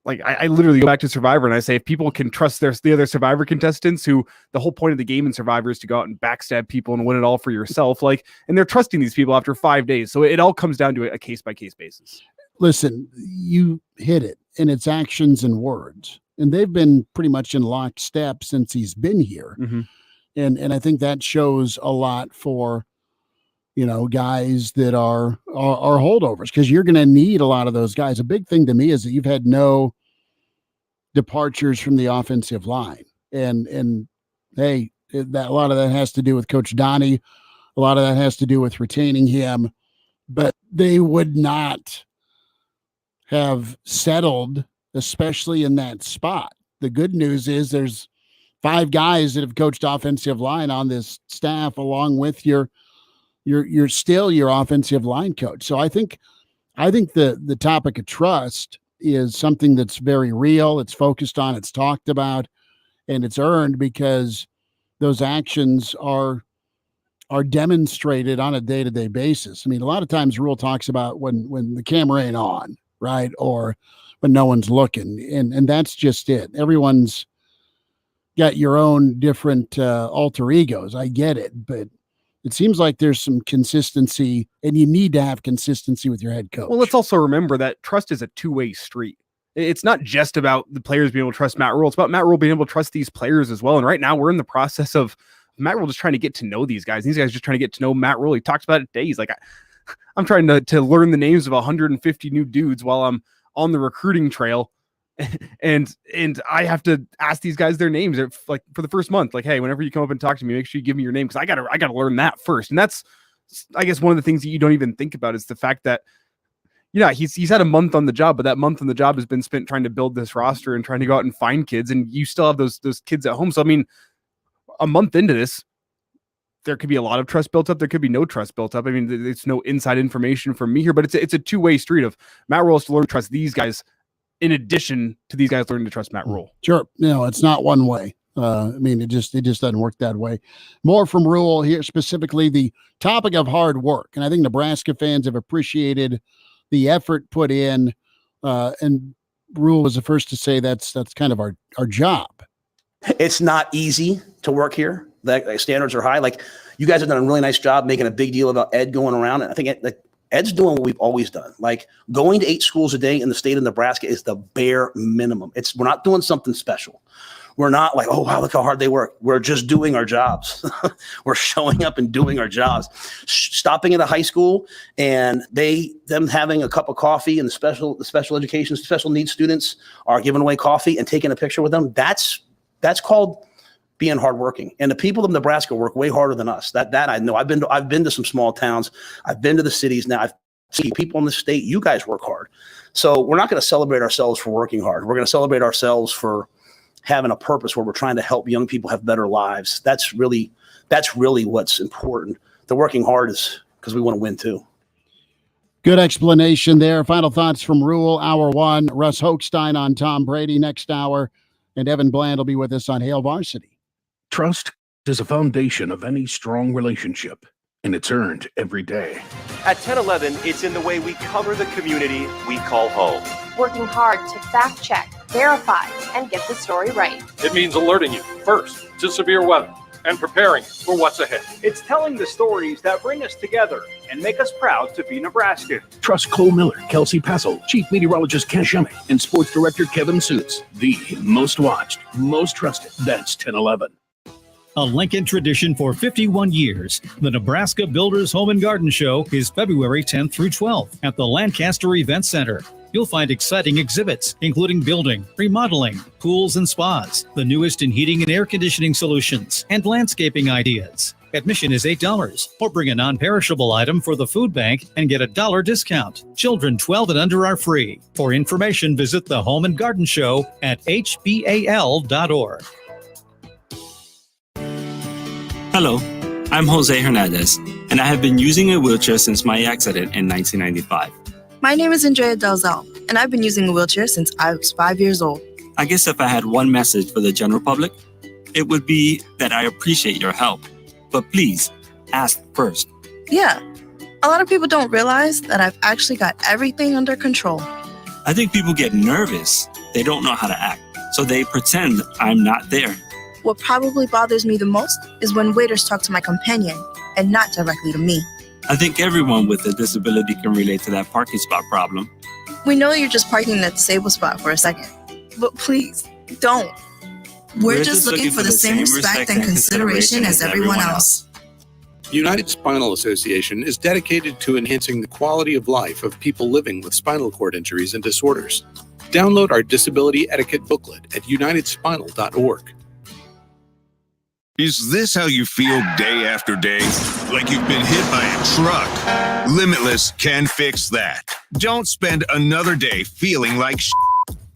I literally go back to Survivor and I say, if people can trust the other Survivor contestants, who the whole point of the game in Survivor is to go out and backstab people and win it all for yourself, like, and they're trusting these people after 5 days. So it all comes down to a case by case basis. Listen, you hit it, and it's actions and words, and they've been pretty much in lockstep since he's been here. Mm-hmm. And I think that shows a lot for, guys that are holdovers, because you're going to need a lot of those guys. A big thing to me is that you've had no departures from the offensive line. And hey, that a lot of that has to do with Coach Donnie. A lot of that has to do with retaining him, but they would not have settled, especially in that spot. The good news is there's 5 guys that have coached offensive line on this staff, along with you're still your offensive line coach. So I think the topic of trust is something that's very real. It's focused on, it's talked about, and it's earned because those actions are demonstrated on a day-to-day basis. I mean, a lot of times Rhule talks about when the camera ain't on, right? Or when no one's looking. And that's just it. Everyone's got your own different alter egos. I get it, but it seems like there's some consistency, and you need to have consistency with your head coach. Well, let's also remember that trust is a two-way street. It's not just about the players being able to trust Matt Rhule. It's about Matt Rhule being able to trust these players as well. And right now we're in the process of Matt Rhule just trying to get to know these guys. These guys just trying to get to know Matt Rhule. He talks about it days. Like, I'm trying to learn the names of 150 new dudes while I'm on the recruiting trail. And I have to ask these guys their names like for the first month. Like, hey, whenever you come up and talk to me, make sure you give me your name, because I gotta learn that first. And that's, I guess, one of the things that you don't even think about is the fact that, he's had a month on the job, but that month on the job has been spent trying to build this roster and trying to go out and find kids, and you still have those kids at home. So I mean, a month into this, there could be a lot of trust built up. There could be no trust built up. I mean, it's no inside information from me here, but it's a two-way street of Matt Rhule has to learn to trust these guys, in addition to these guys learning to trust Matt Rhule. Sure. No, it's not one way. I mean, it just doesn't work that way. More from Rhule here, specifically the topic of hard work. And I think Nebraska fans have appreciated the effort put in. And Rhule was the first to say that's kind of our job. It's not easy to work here. The standards are high. Like, you guys have done a really nice job making a big deal about Ed going around. And I think Ed's doing what we've always done. Like, going to 8 schools a day in the state of Nebraska is the bare minimum. We're not doing something special. We're not like, oh, wow, look how hard they work. We're just doing our jobs. We're showing up and doing our jobs. Stopping at a high school and them having a cup of coffee, and the special education, special needs students are giving away coffee and taking a picture with them. That's called being hardworking. And the people of Nebraska work way harder than us. That I know. I've been to some small towns. I've been to the cities now. I've seen people in the state. You guys work hard. So we're not going to celebrate ourselves for working hard. We're going to celebrate ourselves for having a purpose where we're trying to help young people have better lives. That's really what's important. The working hard is because we want to win too. Good explanation there. Final thoughts from Rhule. Hour 1, Russ Hochstein on Tom Brady next hour, and Evan Bland will be with us on Hail Varsity. Trust is a foundation of any strong relationship, and it's earned every day. At 1011, it's in the way we cover the community we call home. Working hard to fact check, verify, and get the story right. It means alerting you first to severe weather, and preparing for what's ahead. It's telling the stories that bring us together and make us proud to be Nebraska. Trust Cole Miller, Kelsey Passel, Chief Meteorologist Ken Shumick, and Sports Director Kevin Suits. The most watched, most trusted. That's 1011. A Lincoln tradition for 51 years, the Nebraska Builders Home and Garden Show is February 10th through 12th at the Lancaster Event Center. You'll find exciting exhibits, including building, remodeling, pools and spas, the newest in heating and air conditioning solutions, and landscaping ideas. Admission is $8, or bring a non-perishable item for the food bank and get a $1 discount. Children 12 and under are free. For information, visit the Home and Garden Show at hbal.org. Hello, I'm Jose Hernandez, and I have been using a wheelchair since my accident in 1995. My name is Andrea Dalzell, and I've been using a wheelchair since I was 5 years old. I guess if I had one message for the general public, it would be that I appreciate your help. But please, ask first. Yeah, a lot of people don't realize that I've actually got everything under control. I think people get nervous. They don't know how to act, so they pretend I'm not there. What probably bothers me the most is when waiters talk to my companion and not directly to me. I think everyone with a disability can relate to that parking spot problem. We know you're just parking in that disabled spot for a second, but please, don't. We're just looking for the same respect and consideration as everyone else. United Spinal Association is dedicated to enhancing the quality of life of people living with spinal cord injuries and disorders. Download our disability etiquette booklet at unitedspinal.org. Is this how you feel day after day? Like you've been hit by a truck? Limitless can fix that. Don't spend another day feeling like shit.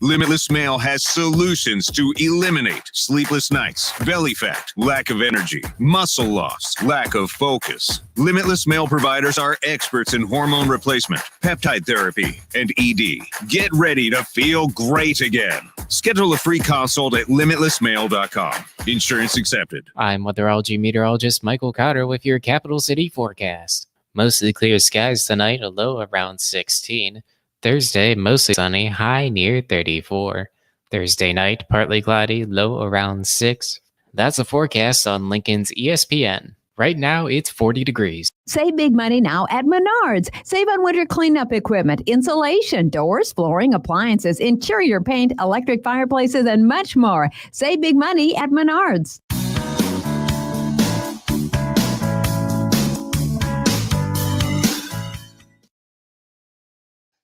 Limitless Mail has solutions to eliminate sleepless nights, belly fat, lack of energy, muscle loss, lack of focus. Limitless Mail providers are experts in hormone replacement, peptide therapy, and ED. Get ready to feel great again. Schedule a free consult at limitlessmail.com. Insurance accepted. I'm weatherology meteorologist Michael Cotter with your Capital City forecast. Mostly clear skies tonight, a low around 16. Thursday, mostly sunny, high near 34. Thursday night, partly cloudy, low around 6. That's a forecast on Lincoln's ESPN. Right now, it's 40 degrees. Save big money now at Menards. Save on winter cleanup equipment, insulation, doors, flooring, appliances, interior paint, electric fireplaces, and much more. Save big money at Menards.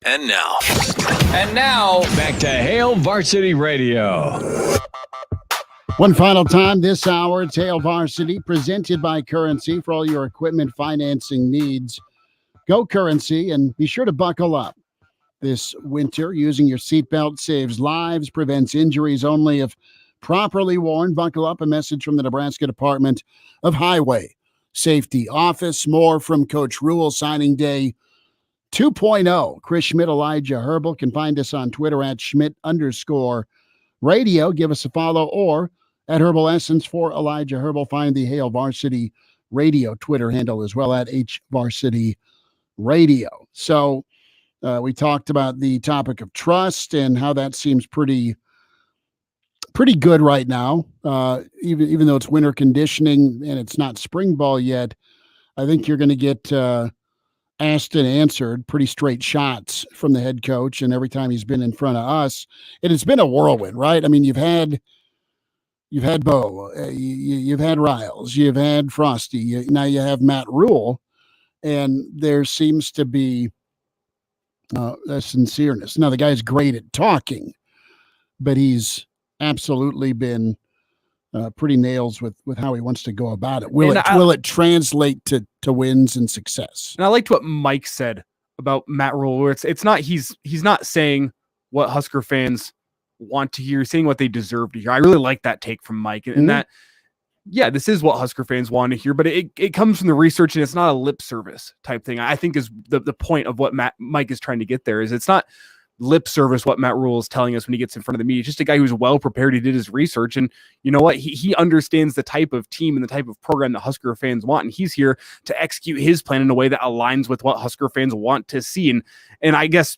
And now, back to Hail Varsity Radio. One final time this hour, it's Hail Varsity, presented by Currency for all your equipment financing needs. Go Currency, and be sure to buckle up this winter. Using your seatbelt saves lives, prevents injuries only if properly worn. Buckle up. A message from the Nebraska Department of Highway Safety Office. More from Coach Rhule, signing day 2.0. Chris Schmidt, Elijah Herbel. Can find us on Twitter at Schmidt_radio. Give us a follow, or at Herbal Essence for Elijah Herbel. Find the Hail Varsity Radio Twitter handle as well at HVarsity Radio. So we talked about the topic of trust and how that seems pretty good right now. Even though it's winter conditioning and it's not spring ball yet, I think you're going to get asked and answered pretty straight shots from the head coach. And every time he's been in front of us, and it's been a whirlwind, right? I mean, you've had Bo, you've had Riles, you've had Frosty, now you have Matt Rhule, and there seems to be a sincereness. Now, the guy's great at talking, but he's absolutely been pretty nails with how he wants to go about it. Will it translate to wins and success? And I liked what Mike said about Matt Rhule, where it's not he's not saying what Husker fans want to hear, saying what they deserve to hear. I really like that take from Mike, and that, yeah, this is what Husker fans want to hear, but it comes from the research, and it's not a lip service type thing. I think is the point of what Mike is trying to get there. Is it's not lip service what Matt Rhule is telling us when he gets in front of the media. Just a guy who's well prepared. He did his research, and you know what? He understands the type of team and the type of program that Husker fans want, and he's here to execute his plan in a way that aligns with what Husker fans want to see. And I guess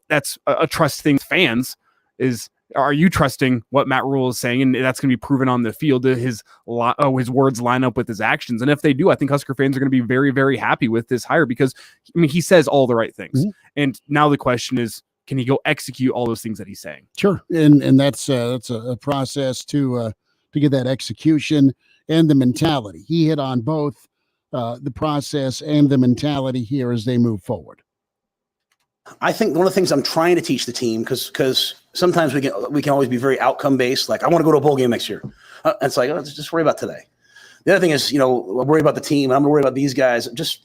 that's a trust thing. Fans is are you trusting what Matt Rhule is saying? And that's going to be proven on the field. His words line up with his actions. And if they do, I think Husker fans are going to be very, very happy with this hire because, I mean, he says all the right things. Mm-hmm. And now the question is, can he go execute all those things that he's saying? Sure. And that's a process to get that execution and the mentality. He hit on both the process and the mentality here as they move forward. I think one of the things I'm trying to teach the team, because sometimes we can always be very outcome based. Like, I want to go to a bowl game next year. It's like, just worry about today. The other thing is, worry about the team. And I'm going to worry about these guys. Just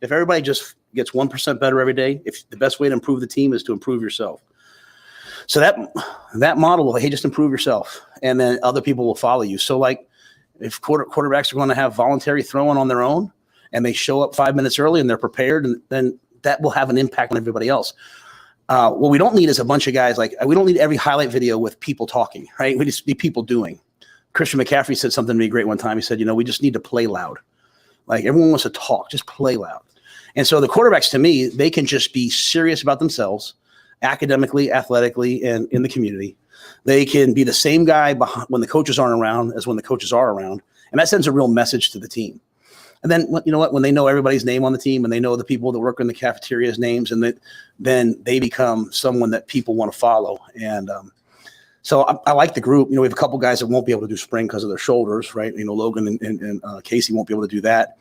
if everybody just gets 1% better every day, if the best way to improve the team is to improve yourself. So that model will, hey, just improve yourself, and then other people will follow you. So like, if quarterbacks are going to have voluntary throwing on their own, and they show up 5 minutes early and they're prepared, and then that will have an impact on everybody else. What we don't need is a bunch of guys we don't need every highlight video with people talking, right? We just need people doing. Christian McCaffrey said something to me great one time. He said, we just need to play loud. Like, everyone wants to talk, just play loud. And so the quarterbacks, to me, they can just be serious about themselves, academically, athletically, and in the community. They can be the same guy when the coaches aren't around as when the coaches are around. And that sends a real message to the team. And then, when they know everybody's name on the team and they know the people that work in the cafeteria's names, and then they become someone that people want to follow. And so I like the group. We have a couple guys that won't be able to do spring because of their shoulders, right? Logan and Casey won't be able to do that.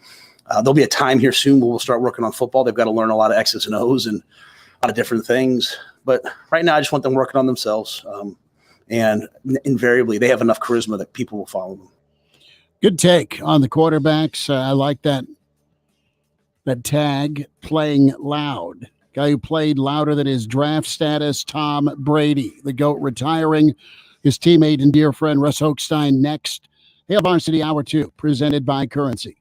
There'll be a time here soon where we'll start working on football. They've got to learn a lot of X's and O's and a lot of different things. But right now, I just want them working on themselves. And invariably, they have enough charisma that people will follow them. Good take on the quarterbacks. I like that tag, playing loud. Guy who played louder than his draft status, Tom Brady, the GOAT, retiring. His teammate and dear friend, Russ Hochstein, next. Hail Varsity Hour 2, presented by Currency.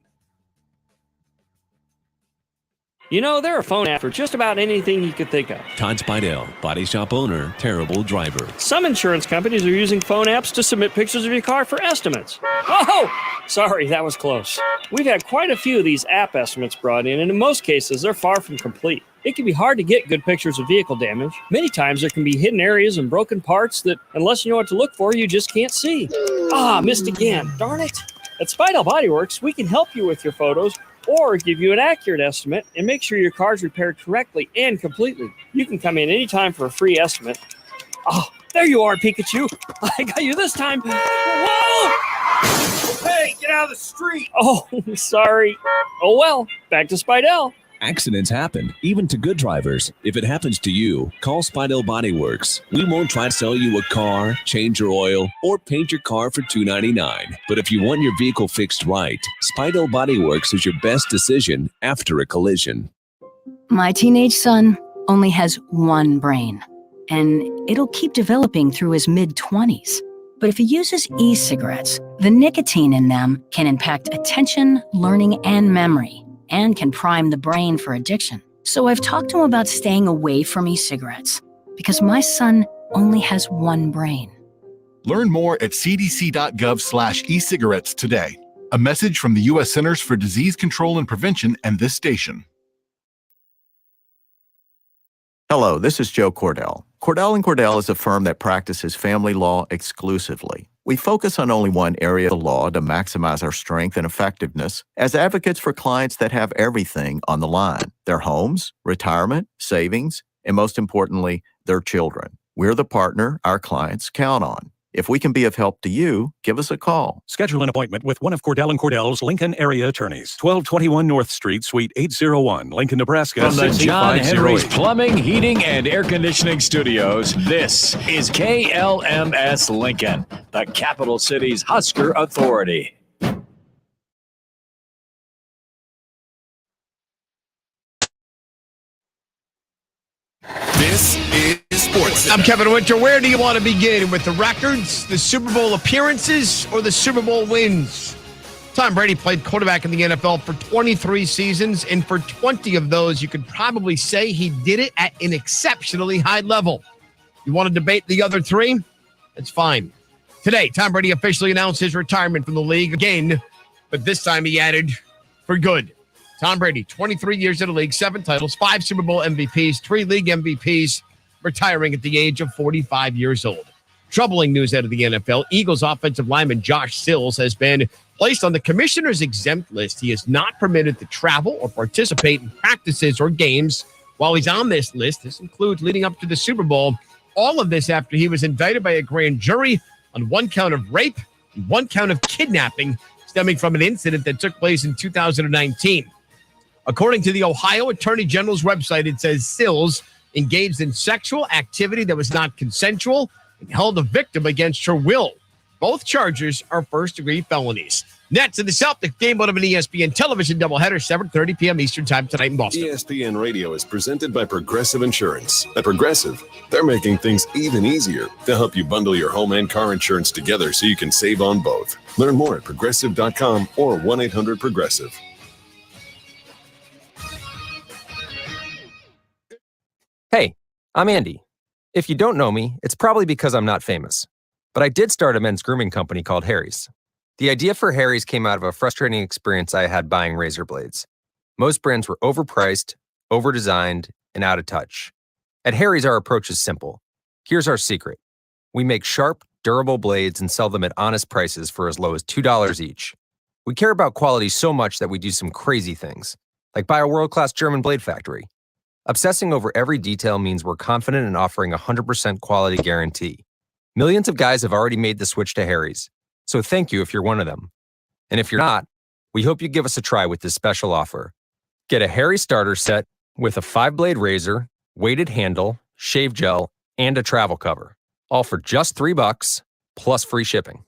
There are phone apps for just about anything you could think of. Todd Spidell, body shop owner, terrible driver. Some insurance companies are using phone apps to submit pictures of your car for estimates. Oh, sorry, that was close. We've had quite a few of these app estimates brought in, and in most cases, they're far from complete. It can be hard to get good pictures of vehicle damage. Many times there can be hidden areas and broken parts that, unless you know what to look for, you just can't see. Missed again. Darn it. At Spidell Body Works, we can help you with your photos or give you an accurate estimate and make sure your car's repaired correctly and completely. You can come in anytime for a free estimate. Oh, there you are, Pikachu. I got you this time. Whoa! Hey, get out of the street! Oh, sorry. Oh, well, back to Spidell. Accidents happen, even to good drivers. If it happens to you, call Spidell Body Works. We won't try to sell you a car, change your oil, or paint your car for $2.99. But if you want your vehicle fixed right, Spidell Body Works is your best decision after a collision. My teenage son only has one brain, and it'll keep developing through his mid-20s. But if he uses e-cigarettes, the nicotine in them can impact attention, learning, and memory, and can prime the brain for addiction. So I've talked to him about staying away from e-cigarettes because my son only has one brain. Learn more at cdc.gov/e-cigarettes today. A message from the U.S. Centers for Disease Control and Prevention and this station. Hello, this is Joe Cordell. Cordell & Cordell is a firm that practices family law exclusively. We focus on only one area of the law to maximize our strength and effectiveness as advocates for clients that have everything on the line: their homes, retirement, savings, and most importantly, their children. We're the partner our clients count on. If we can be of help to you, give us a call. Schedule an appointment with one of Cordell & Cordell's Lincoln area attorneys. 1221 North Street, Suite 801, Lincoln, Nebraska. From the John Henry's Plumbing, Heating, and Air Conditioning Studios, this is KLMS Lincoln, the capital city's Husker Authority. This is Sports. I'm Kevin Winter. Where do you want to begin? With the records, the Super Bowl appearances, or the Super Bowl wins? Tom Brady played quarterback in the NFL for 23 seasons, and for 20 of those, you could probably say he did it at an exceptionally high level. You want to debate the other three? That's fine. Today, Tom Brady officially announced his retirement from the league again, but this time he added, for good. Tom Brady, 23 years in the league, 7 titles, 5 Super Bowl MVPs, 3 league MVPs, retiring at the age of 45 years old. Troubling news out of the NFL. Eagles offensive lineman Josh Sills has been placed on the commissioner's exempt list. He is not permitted to travel or participate in practices or games while he's on this list. This includes leading up to the Super Bowl. All of this after he was indicted by a grand jury on one count of rape and one count of kidnapping stemming from an incident that took place in 2019. According to the Ohio Attorney General's website, it says Sills engaged in sexual activity that was not consensual and held the victim against her will. Both charges are first-degree felonies. Nets in the Celtics game out of an ESPN television doubleheader, 7:30 p.m. Eastern Time tonight in Boston. ESPN Radio is presented by Progressive Insurance. At Progressive, they're making things even easier to help you bundle your home and car insurance together so you can save on both. Learn more at Progressive.com or 1-800-PROGRESSIVE. Hey, I'm Andy. If you don't know me, it's probably because I'm not famous. But I did start a men's grooming company called Harry's. The idea for Harry's came out of a frustrating experience I had buying razor blades. Most brands were overpriced, overdesigned, and out of touch. At Harry's, our approach is simple. Here's our secret. We make sharp, durable blades and sell them at honest prices for as low as $2 each. We care about quality so much that we do some crazy things, like buy a world-class German blade factory. Obsessing over every detail means we're confident in offering a 100% quality guarantee. Millions of guys have already made the switch to Harry's, so thank you if you're one of them. And if you're not, we hope you give us a try with this special offer. Get a Harry starter set with a 5-blade razor, weighted handle, shave gel, and a travel cover, all for just $3 plus free shipping.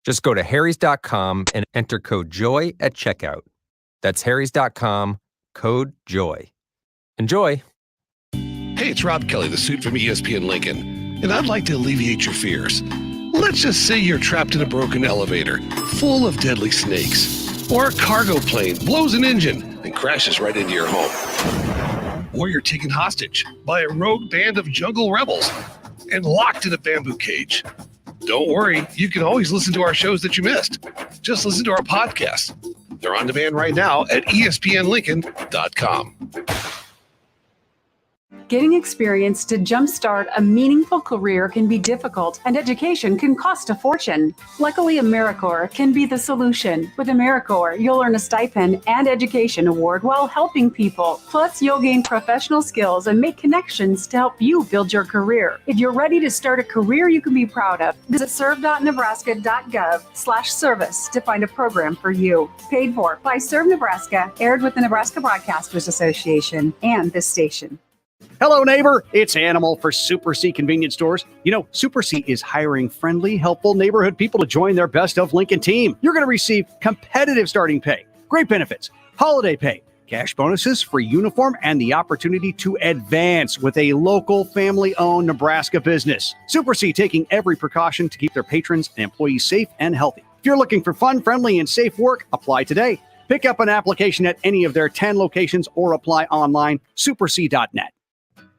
Just go to harrys.com and enter code JOY at checkout. That's harrys.com, code JOY. Enjoy. Hey, it's Rob Kelly, the suit from ESPN Lincoln, and I'd like to alleviate your fears. Let's just say you're trapped in a broken elevator full of deadly snakes, or a cargo plane blows an engine and crashes right into your home. Or you're taken hostage by a rogue band of jungle rebels and locked in a bamboo cage. Don't worry, you can always listen to our shows that you missed. Just listen to our podcasts. They're on demand right now at espnlincoln.com. Getting experience to jumpstart a meaningful career can be difficult, and education can cost a fortune. Luckily, AmeriCorps can be the solution. With AmeriCorps, you'll earn a stipend and education award while helping people. Plus, you'll gain professional skills and make connections to help you build your career. If you're ready to start a career you can be proud of, visit serve.nebraska.gov/service to find a program for you. Paid for by Serve Nebraska, aired with the Nebraska Broadcasters Association and this station. Hello, neighbor. It's Animal for Super C Convenience Stores. You know, Super C is hiring friendly, helpful neighborhood people to join their Best of Lincoln team. You're going to receive competitive starting pay, great benefits, holiday pay, cash bonuses, free uniform, and the opportunity to advance with a local family-owned Nebraska business. Super C taking every precaution to keep their patrons and employees safe and healthy. If you're looking for fun, friendly, and safe work, apply today. Pick up an application at any of their 10 locations or apply online, superc.net.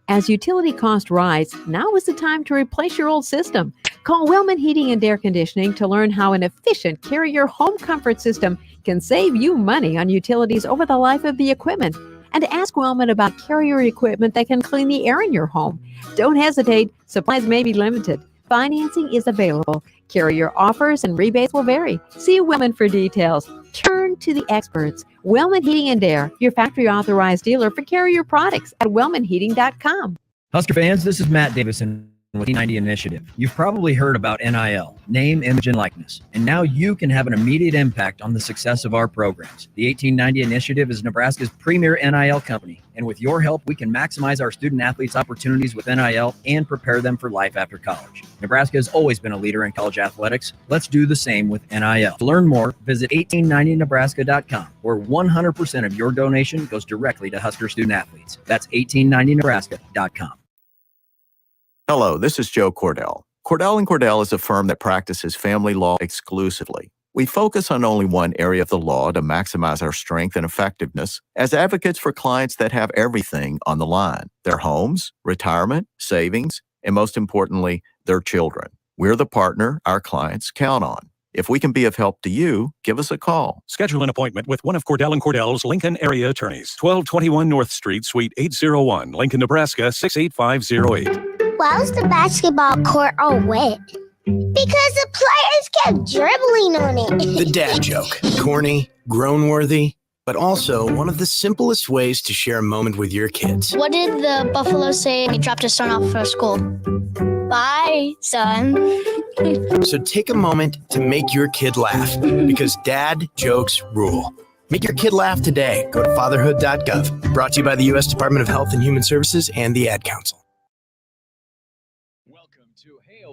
As utility costs rise, now is the time to replace your old system. Call Wellman Heating and Air Conditioning to learn how an efficient Carrier home comfort system can save you money on utilities over the life of the equipment. And ask Wellman about Carrier equipment that can clean the air in your home. Don't hesitate. Supplies may be limited. Financing is available. Carrier offers and rebates will vary. See Wellman for details. Turn to the experts. Wellman Heating and Air, your factory authorized dealer for Carrier products at wellmanheating.com. Husker fans, this is Matt Davison with the 90 Initiative. You've probably heard about NIL, name, image, and likeness, and now you can have an immediate impact on the success of our programs. The 1890 Initiative is Nebraska's premier NIL company, and with your help, we can maximize our student athletes' opportunities with NIL and prepare them for life after college. Nebraska has always been a leader in college athletics. Let's do the same with NIL. To learn more, visit 1890nebraska.com, where 100% of your donation goes directly to Husker student athletes. That's 1890nebraska.com. Hello, this is Joe Cordell. Cordell & Cordell is a firm that practices family law exclusively. We focus on only one area of the law to maximize our strength and effectiveness as advocates for clients that have everything on the line: their homes, retirement, savings, and most importantly, their children. We're the partner our clients count on. If we can be of help to you, give us a call. Schedule an appointment with one of Cordell & Cordell's Lincoln area attorneys. 1221 North Street, Suite 801, Lincoln, Nebraska 68508. Why was the basketball court all wet? Because the players kept dribbling on it. The dad joke. Corny, groan-worthy, but also one of the simplest ways to share a moment with your kids. What did the buffalo say when he dropped his son off for school? Bye, son. So take a moment to make your kid laugh, because dad jokes rule. Make your kid laugh today. Go to fatherhood.gov. Brought to you by the U.S. Department of Health and Human Services and the Ad Council.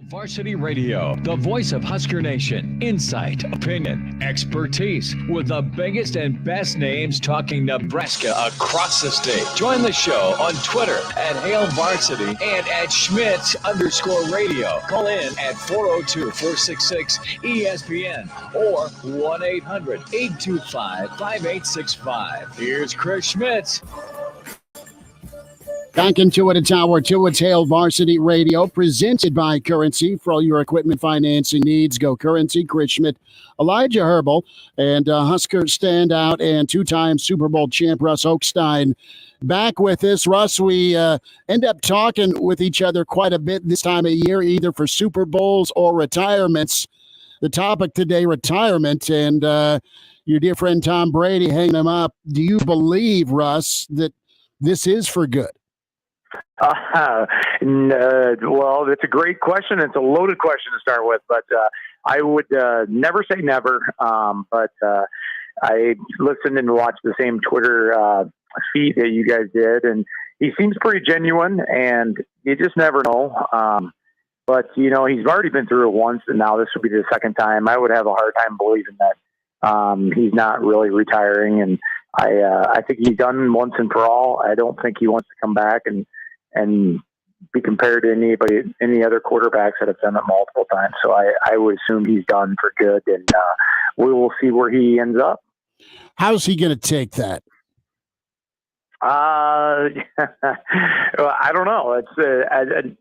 Varsity Radio, the voice of Husker Nation. Insight, opinion, expertise, with the biggest and best names talking Nebraska across the state. Join the show on Twitter at Hail Varsity and at Schmidt_radio. Call in at 402-466-ESPN or 1-800-825-5865. Here's Chris Schmidt. Back into it, it's hour two. It's Hail Varsity Radio, presented by Currency. For all your equipment financing needs, go Currency. Chris Schmidt, Elijah Herbel, and Husker standout and two-time Super Bowl champ Russ Hochstein back with us. Russ, we end up talking with each other quite a bit this time of year, either for Super Bowls or retirements. The topic today, retirement, and your dear friend Tom Brady hanging him up. Do you believe, Russ, that this is for good? Well, that's a great question. It's a loaded question to start with, but I would never say never. But I listened and watched the same Twitter feed that you guys did, and he seems pretty genuine, and you just never know. But, you know, he's already been through it once, and now this will be the second time. I would have a hard time believing that he's not really retiring, and I think he's done once and for all. I don't think he wants to come back and be compared to any other quarterbacks that have done it multiple times. So I would assume he's done for good, and we will see where he ends up. How's he going to take that? I don't know. It's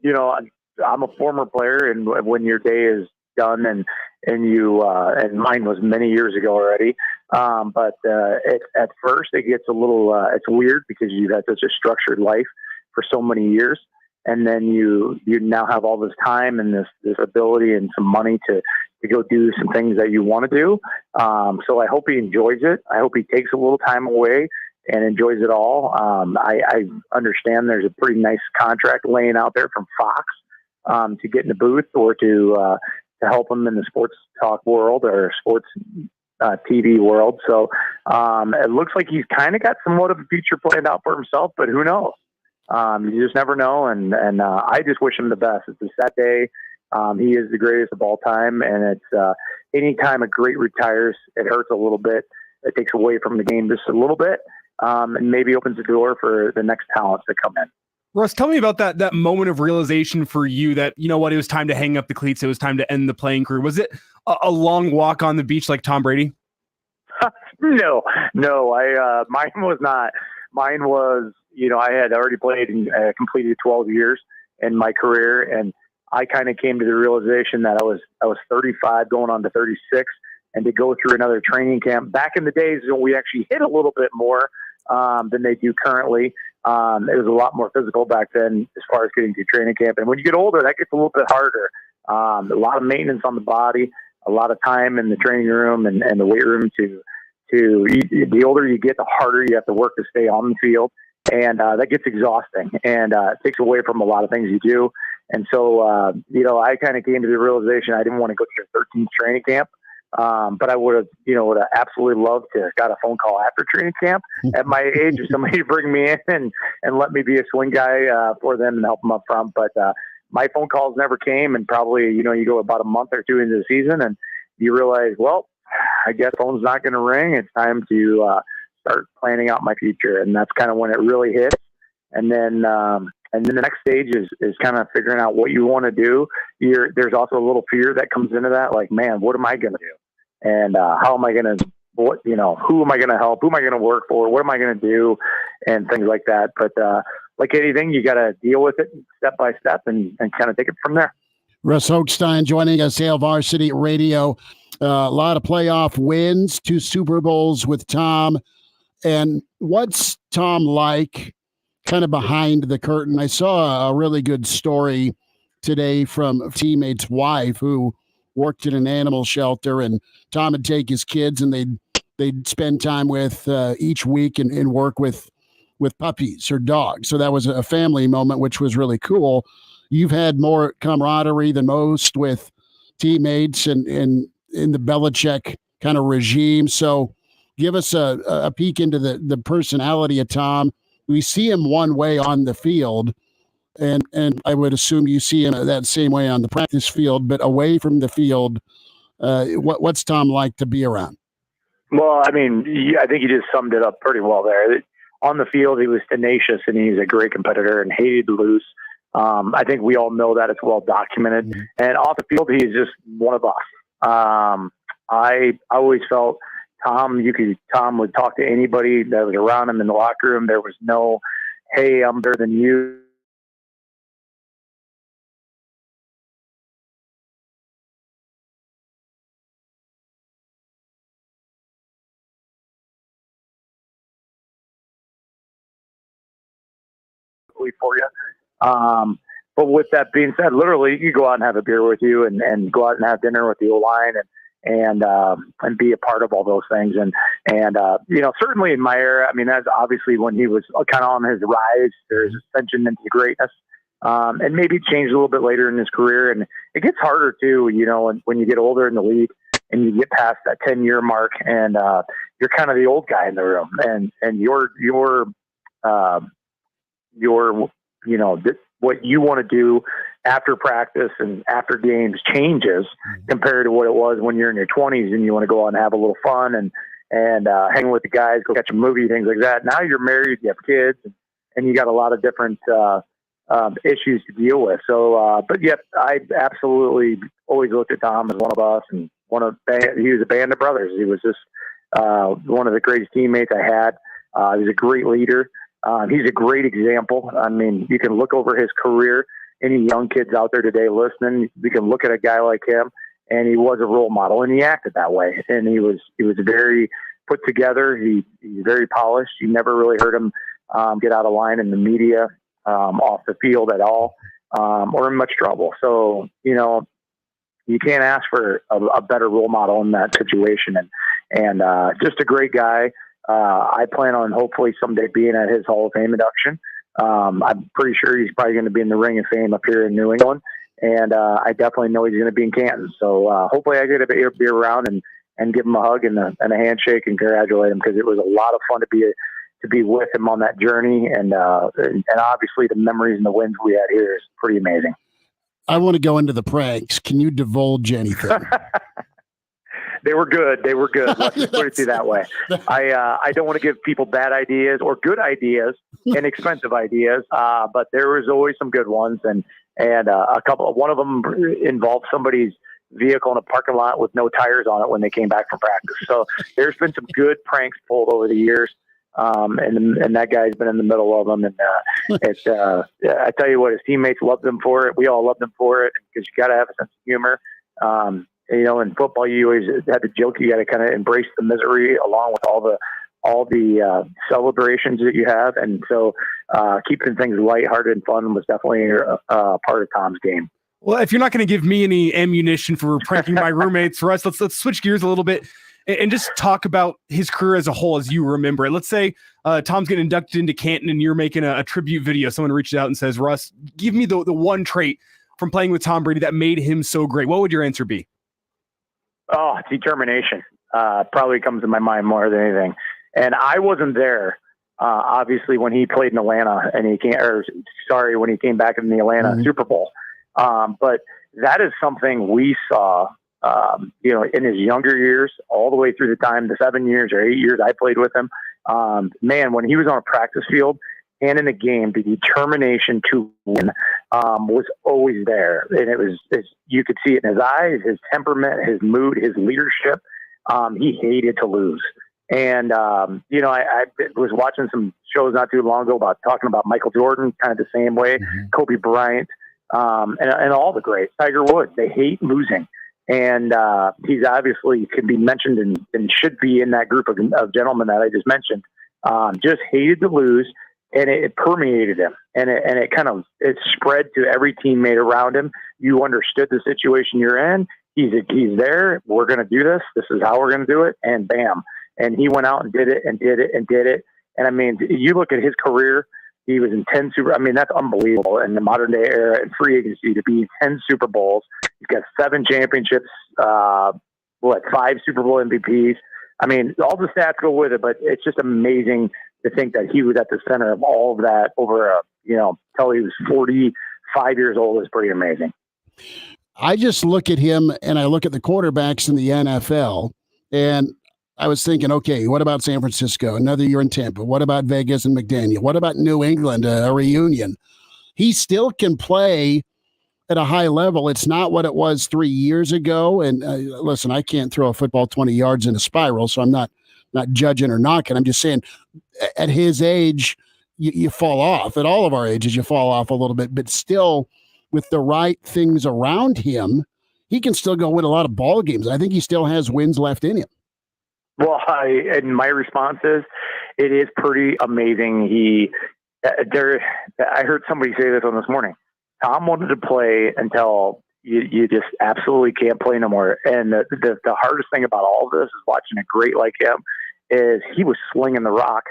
you know, I'm a former player, and when your day is done, and you and mine was many years ago already. But at first it gets a little it's weird because you've had such a structured life for so many years, and then you now have all this time and this ability and some money to go do some things that you want to do. So I hope he enjoys it. I hope he takes a little time away and enjoys it all. I understand there's a pretty nice contract laying out there from Fox to get in the booth or to help him in the sports talk world or sports TV world. So it looks like he's kind of got somewhat of a future planned out for himself, but who knows? You just never know. And I just wish him the best. It's a sad day. He is the greatest of all time. And it's anytime a great retires, it hurts a little bit. It takes away from the game just a little bit, and maybe opens the door for the next talents to come in. Russ, tell me about that moment of realization for you that, you know what, it was time to hang up the cleats. It was time to end the playing career. Was it a long walk on the beach like Tom Brady? No, mine was not. Mine was, you know, I had already played and completed 12 years in my career. And I kind of came to the realization that I was 35 going on to 36, and to go through another training camp. Back in the days when we actually hit a little bit more than they do currently. It was a lot more physical back then as far as getting to training camp. And when you get older, that gets a little bit harder. A lot of maintenance on the body, a lot of time in the training room and the weight room the older you get, the harder you have to work to stay on the field. And that gets exhausting, and it takes away from a lot of things you do. And so, you know, I kind of came to the realization I didn't want to go to your 13th training camp. But I would have absolutely loved to have got a phone call after training camp at my age, or somebody to bring me in and let me be a swing guy for them and help them up front. But my phone calls never came, and probably, you know, you go about a month or two into the season and you realize, well, I guess the phone's not going to ring. It's time to start planning out my future. And that's kind of when it really hits. And then the next stage is kind of figuring out what you want to do. There's also a little fear that comes into that. Like, man, what am I going to do? And how am I going to, who am I going to help? Who am I going to work for? What am I going to do? And things like that. But like anything, you got to deal with it step by step and kind of take it from there. Russ Hochstein joining us, Hail Varsity Radio. A lot of playoff wins, 2 Super Bowls with Tom. And what's Tom like kind of behind the curtain. I saw a really good story today from a teammate's wife who worked in an animal shelter, and Tom would take his kids and they'd spend time with each week and work with puppies or dogs. So that was a family moment, which was really cool. You've had more camaraderie than most with teammates and in the Belichick kind of regime. So give us a peek into the personality of Tom. We see him one way on the field, and I would assume you see him that same way on the practice field, but away from the field, what's Tom like to be around? Well, I mean, I think you just summed it up pretty well there. On the field, he was tenacious and he's a great competitor and hated to lose. I think we all know that. It's well documented. Mm-hmm. And off the field, he's just one of us. I always felt Tom would talk to anybody that was around him in the locker room. There was no, hey, I'm better than you. For you. But with that being said, literally you could go out and have a beer with you and go out and have dinner with the O-line and be a part of all those things. And certainly in my era, I mean, that's obviously when he was kind of on his rise, there's ascension into greatness. And maybe changed a little bit later in his career. And it gets harder too, when you get older in the league and you get past that 10-year mark and you're kind of the old guy in the room and what you want to do after practice and after games changes compared to what it was when you're in your 20s and you want to go out and have a little fun and hang with the guys, go catch a movie, things like that. Now you're married, you have kids, and you got a lot of different issues to deal with. So, but yet I absolutely always looked at Tom as one of us, and he was a band of brothers. He was just one of the greatest teammates I had. He was a great leader. He's a great example. I mean, you can look over his career. Any young kids out there today listening, you can look at a guy like him, and he was a role model, and he acted that way. And he was very put together. He's very polished. You never really heard him get out of line in the media, off the field at all, or in much trouble. So, you can't ask for a better role model in that situation. And just a great guy. I plan on hopefully someday being at his Hall of Fame induction. I'm pretty sure he's probably going to be in the Ring of Fame up here in New England. And I definitely know he's going to be in Canton. So hopefully I get to be around and give him a hug and a handshake and congratulate him, because it was a lot of fun to be with him on that journey. And obviously the memories and the wins we had here is pretty amazing. I want to go into the pranks. Can you divulge anything? They were good. Let's just put it that way. I don't want to give people bad ideas or good ideas and expensive ideas, but there was always some good ones. And one of them involved somebody's vehicle in a parking lot with no tires on it when they came back from practice. So there's been some good pranks pulled over the years. And that guy's been in the middle of them. And I tell you what, his teammates loved him for it. We all loved him for it, because you got to have a sense of humor. In football, you always have the joke. You got to kind of embrace the misery along with all the celebrations that you have. And so keeping things lighthearted and fun was definitely part of Tom's game. Well, if you're not going to give me any ammunition for pranking my roommates, for us, let's switch gears a little bit and just talk about his career as a whole as you remember it. Let's say Tom's getting inducted into Canton and you're making a tribute video. Someone reaches out and says, Russ, give me the one trait from playing with Tom Brady that made him so great. What would your answer be? Oh, determination. Probably comes to my mind more than anything. And I wasn't there, obviously, when he played in Atlanta and when he came back in the Atlanta Super Bowl. But that is something we saw, in his younger years, all the way through the 7 years or 8 years I played with him. Man, when he was on a practice field and in a game, the determination to win was always there. And you could see it in his eyes, his temperament, his mood, his leadership. He hated to lose. And, I was watching some shows not too long ago talking about Michael Jordan, kind of the same way, Kobe Bryant, and all the greats, Tiger Woods. They hate losing. And he's obviously could be mentioned and should be in that group of gentlemen that I just mentioned. Just hated to lose. and it permeated him, and it kind of it spread to every teammate around him. You understood the situation you're in. He's there. We're going to do this. This is how we're going to do it. And bam. And he went out and did it and did it and did it. And I mean, you look at his career, he was in 10 that's unbelievable in the modern day era and free agency to be in 10 Super Bowls. He's got 7 championships, 5 Super Bowl MVPs. I mean, all the stats go with it, but it's just amazing to think that he was at the center of all of that over till he was 45 years old is pretty amazing. I just look at him and I look at the quarterbacks in the NFL, and I was thinking, okay, what about San Francisco? Another year in Tampa. What about Vegas and McDaniel? What about New England, a reunion? He still can play at a high level. It's not what it was 3 years ago. And listen, I can't throw a football 20 yards in a spiral, so I'm not judging or knocking. I'm just saying at his age, you fall off. At all of our ages, you fall off a little bit, but still with the right things around him, he can still go win a lot of ball games. I think he still has wins left in him. Well, and my response is, it is pretty amazing. I heard somebody say this on this morning. Tom wanted to play until you just absolutely can't play no more. And the hardest thing about all of this is watching a great like him is he was slinging the rock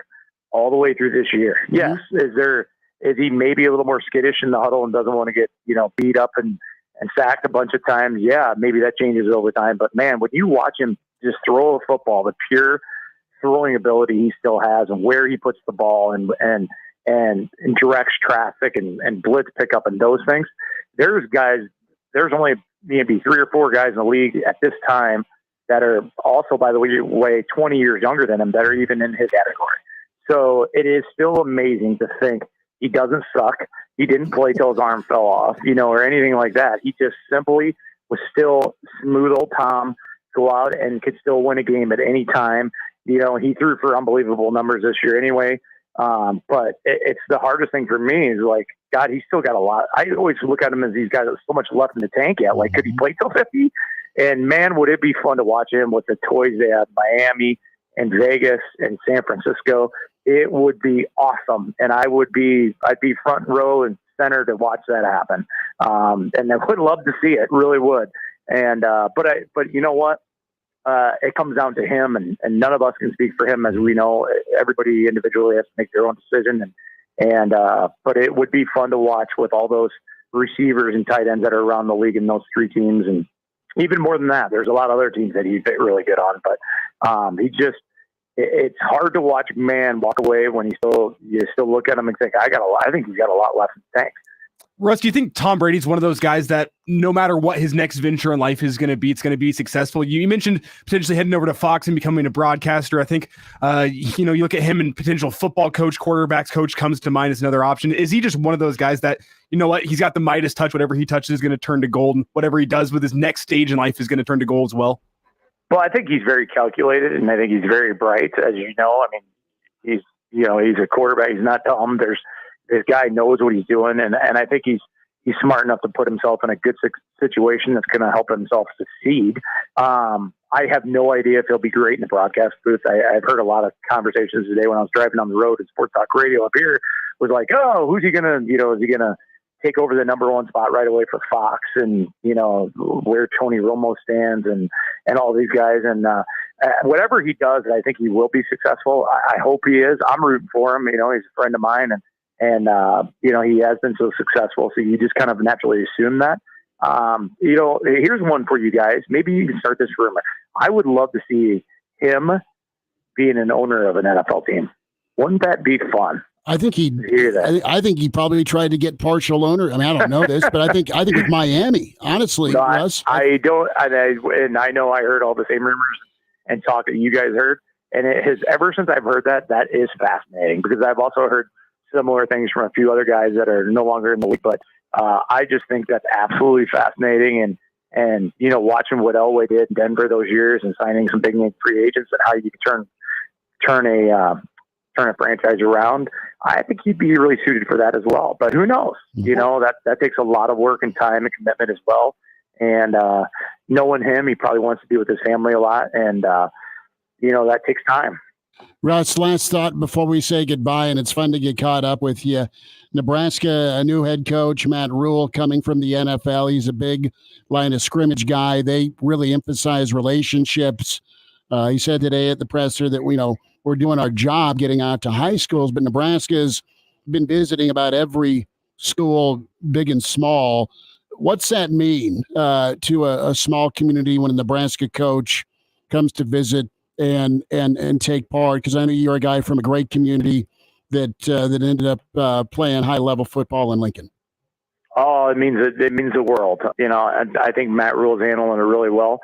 all the way through this year. Yes. Is he maybe a little more skittish in the huddle and doesn't want to get, beat up and sacked a bunch of times? Yeah, maybe that changes over time. But man, when you watch him just throw a football, the pure throwing ability he still has and where he puts the ball and directs traffic and blitz pickup and those things, there's only maybe 3 or 4 guys in the league at this time that are also, by the way, 20 years younger than him that are even in his category. So it is still amazing to think he doesn't suck. He didn't play till his arm fell off, or anything like that. He just simply was still smooth old Tom, go out and could still win a game at any time. He threw for unbelievable numbers this year anyway. But it's the hardest thing for me is like, God, he's still got a lot. I always look at him as he's got so much left in the tank yet. Like, could he play till 50? And man, would it be fun to watch him with the toys they have, Miami and Vegas and San Francisco. It would be awesome. And I'd be front row and center to watch that happen. And I would love to see it, really would. And, but you know what? It comes down to him, and none of us can speak for him, as we know. Everybody individually has to make their own decision, but it would be fun to watch with all those receivers and tight ends that are around the league in those 3 teams, and even more than that, there's a lot of other teams that he'd fit really good on. But it's hard to watch man walk away when you still look at him and think, I think he's got a lot left in the tank. Russ, do you think Tom Brady's one of those guys that no matter what his next venture in life is going to be, it's going to be successful? You mentioned potentially heading over to Fox and becoming a broadcaster. I think, you look at him and potential football coach, quarterbacks coach comes to mind as another option. Is he just one of those guys that, he's got the Midas touch, whatever he touches is going to turn to gold, and whatever he does with his next stage in life is going to turn to gold as well? Well, I think he's very calculated, and I think he's very bright, as you know. I mean, he's a quarterback. He's not dumb. This guy knows what he's doing, and I think he's smart enough to put himself in a good situation that's going to help himself succeed. I have no idea if he'll be great in the broadcast booth. I've heard a lot of conversations today when I was driving on the road at Sports Talk Radio up here, was like, oh, who's he going to, is he going to take over the number 1 spot right away for Fox, and, where Tony Romo stands and all these guys. And whatever he does, I think he will be successful. I hope he is. I'm rooting for him. He's a friend of mine, and he has been so successful. So you just kind of naturally assume that. Here's one for you guys. Maybe you can start this rumor. I would love to see him being an owner of an NFL team. Wouldn't that be fun? I think I think he probably tried to get partial owner. I mean, I don't know this, but I think with Miami, honestly, no, Russ. I don't, and I know I heard all the same rumors and talk that you guys heard, and it has ever since I've heard that is fascinating, because I've also heard similar things from a few other guys that are no longer in the league. But I just think that's absolutely fascinating, and watching what Elway did in Denver those years and signing some big name free agents and how you can turn a franchise around. I think he'd be really suited for that as well. But who knows? That takes a lot of work and time and commitment as well. And knowing him, he probably wants to be with his family a lot, and that takes time. Russ, last thought before we say goodbye, and it's fun to get caught up with you. Nebraska, a new head coach, Matt Rhule, coming from the NFL. He's a big line of scrimmage guy. They really emphasize relationships. He said today at the presser that we're doing our job getting out to high schools, but Nebraska's been visiting about every school, big and small. What's that mean to a small community when a Nebraska coach comes to visit and take part? Because I know you're a guy from a great community that ended up playing high level football in Lincoln. Oh, it means the world. And I think Matt Rhule's handling it really well.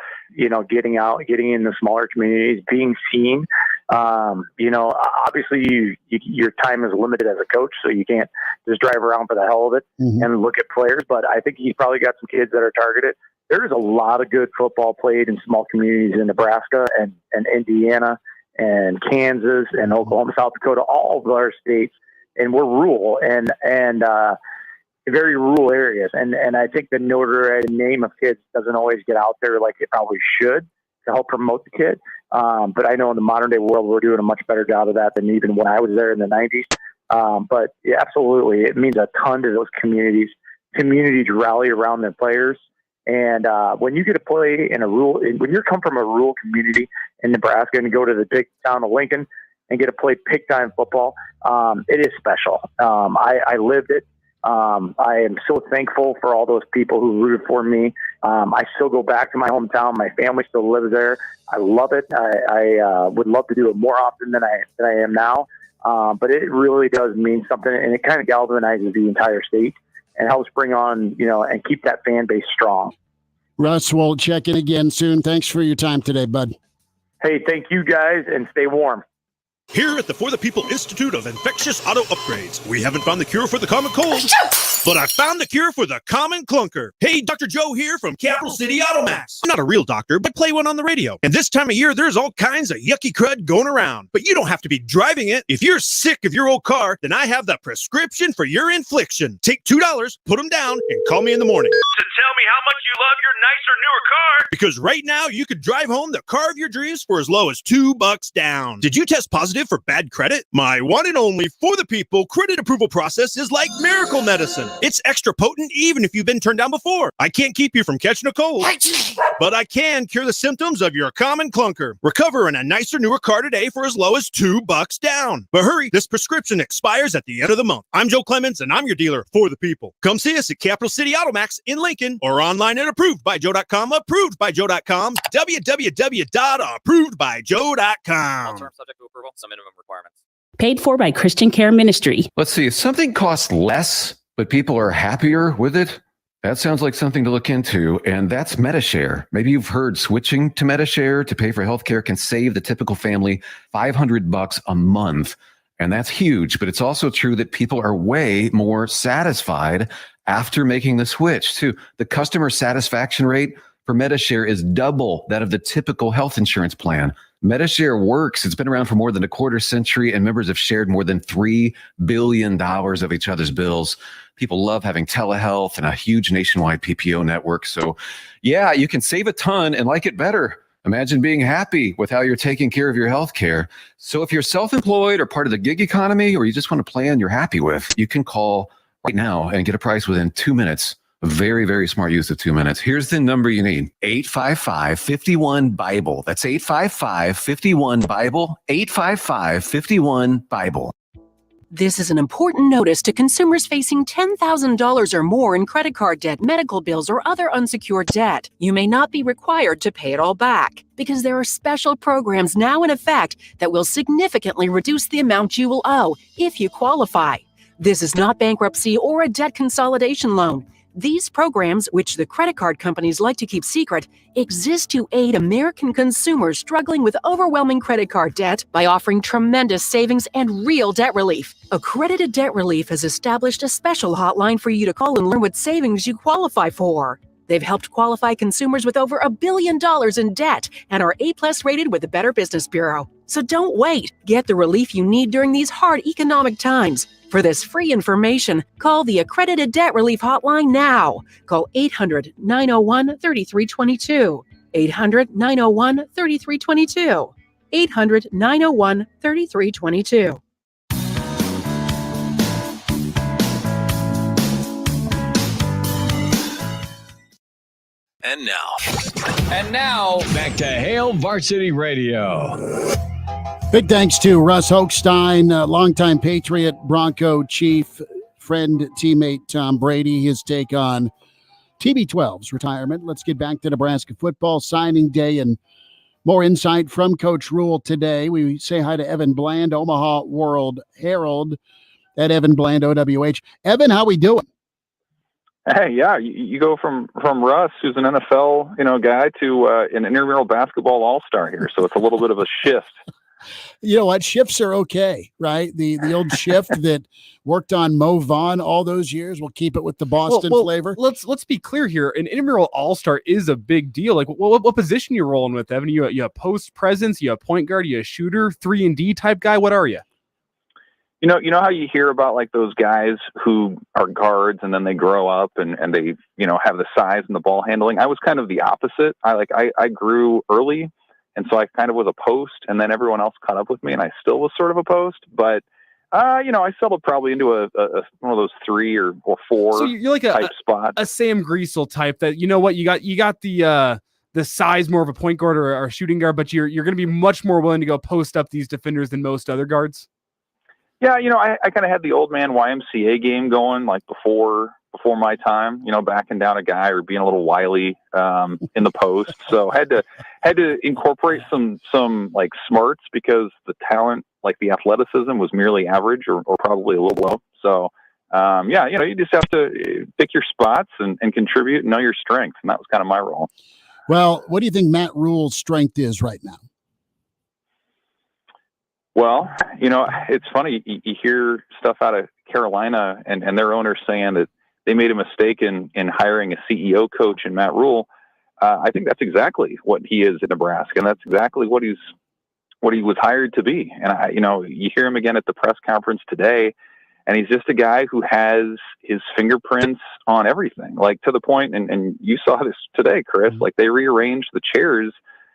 Getting out, getting in the smaller communities, being seen. Obviously your time is limited as a coach, so you can't just drive around for the hell of it and look at players. But I think he's probably got some kids that are targeted. There's a lot of good football played in small communities in Nebraska and Indiana and Kansas and Oklahoma, South Dakota, all of our states. And we're rural and very rural areas. And I think the notoriety name of kids doesn't always get out there like it probably should to help promote the kid. But I know in the modern day world, we're doing a much better job of that than even when I was there in the 90s. But yeah, absolutely. It means a ton to those communities. Communities rally around their players. And when you get to play in when you come from a rural community in Nebraska and go to the big town of Lincoln and get to play big time football, it is special. I lived it. I am so thankful for all those people who rooted for me. I still go back to my hometown. My family still lives there. I love it. I would love to do it more often than I am now. But it really does mean something, and it kind of galvanizes the entire state and helps bring on, and keep that fan base strong. Russ, we'll check in again soon. Thanks for your time today, bud. Hey, thank you guys, and stay warm. Here at the For the People Institute of Infectious Auto Upgrades, we haven't found the cure for the common cold, but I found the cure for the common clunker. Hey, Dr. Joe here from Capital City Automax. I'm not a real doctor, but play one on the radio. And this time of year, there's all kinds of yucky crud going around. But you don't have to be driving it. If you're sick of your old car, then I have the prescription for your infliction. Take $2, put them down, and call me in the morning to tell me how much you love your nicer, newer car. Because right now, you could drive home the car of your dreams for as low as $2 down. Did you test positive for bad credit? My one and only For the People credit approval process is like miracle medicine. It's extra potent even if you've been turned down before. I can't keep you from catching a cold, but I can cure the symptoms of your common clunker. Recover in a nicer, newer car today for as low as $2 down. But hurry, this prescription expires at the end of the month. I'm Joe Clemens, and I'm your dealer For the People. Come see us at Capital City Automax in Lincoln or online at approvedbyjoe.com, approvedbyjoe.com, www.approvedbyjoe.com. All terms subject to approval, some minimum requirements. Paid for by Christian Care Ministry. Let's see, if something costs less, but people are happier with it, that sounds like something to look into, and that's MediShare. Maybe you've heard switching to MediShare to pay for healthcare can save the typical family $500 a month, and that's huge, but it's also true that people are way more satisfied after making the switch, too. The customer satisfaction rate for MediShare is double that of the typical health insurance plan. MediShare works. It's been around for more than a quarter century, and members have shared more than $3 billion of each other's bills. People love having telehealth and a huge nationwide PPO network. So, yeah, you can save a ton and like it better. Imagine being happy with how you're taking care of your health care. So if you're self-employed or part of the gig economy, or you just want a plan you're happy with, you can call right now and get a price within 2 minutes. Very, very smart use of 2 minutes. Here's the number you need. 855-51-BIBLE. That's 855-51-BIBLE. 855-51-BIBLE. This is an important notice to consumers facing $10,000 or more in credit card debt, medical bills, or other unsecured debt. You may not be required to pay it all back because there are special programs now in effect that will significantly reduce the amount you will owe if you qualify. This is not bankruptcy or a debt consolidation loan. These programs, which the credit card companies like to keep secret, exist to aid American consumers struggling with overwhelming credit card debt by offering tremendous savings and real debt relief. Accredited Debt Relief has established a special hotline for you to call and learn what savings you qualify for. They've helped qualify consumers with over $1 billion in debt and are A+ rated with the Better Business Bureau. So don't wait. Get the relief you need during these hard economic times. For this free information, call the Accredited Debt Relief Hotline now. Call 800-901-3322. 800-901-3322. 800-901-3322. And now, back to Hail Varsity Radio. Big thanks to Russ Hochstein, longtime Patriot Bronco chief, friend, teammate Tom Brady, his take on TB12's retirement. Let's get back to Nebraska football signing day and more insight from Coach Rhule today. We say hi to Evan Bland, Omaha World Herald, at Evan Bland, OWH. Evan, how we doing? Hey, yeah, you go from Russ, who's an NFL guy, to an intramural basketball all-star here. So it's a little bit of a shift. You know what? Shifts are okay, right? The old shift that worked on Mo Vaughn all those years. We'll keep it with the Boston flavor. Let's be clear here. An intramural all-star is a big deal. Like, what position you rolling with, Evan? You a post presence? You a point guard? You a shooter? 3-and-D type guy? What are you? You know how you hear about like those guys who are guards and then they grow up and they, have the size and the ball handling. I was kind of the opposite. I grew early, and so I kind of was a post, and then everyone else caught up with me, and I still was sort of a post. But I settled probably into a one of those 3 or 4. So you're like type spot. A Sam Greasel type that, you got the size more of a point guard or a shooting guard, but you're going to be much more willing to go post up these defenders than most other guards. Yeah, I kind of had the old man YMCA game going like before my time, backing down a guy or being a little wily in the post. So had to incorporate some like smarts because the talent, like the athleticism, was merely average or probably a little low. So you just have to pick your spots and contribute and know your strengths, and that was kind of my role. Well, what do you think Matt Rhule's strength is right now? Well, it's funny. You hear stuff out of Carolina and their owner saying that they made a mistake in hiring a CEO coach in Matt Rhule. I think that's exactly what he is in Nebraska, and that's exactly what he was hired to be. And you hear him again at the press conference today, and he's just a guy who has his fingerprints on everything, like to the point. And you saw this today, Chris. Like they rearranged the chairs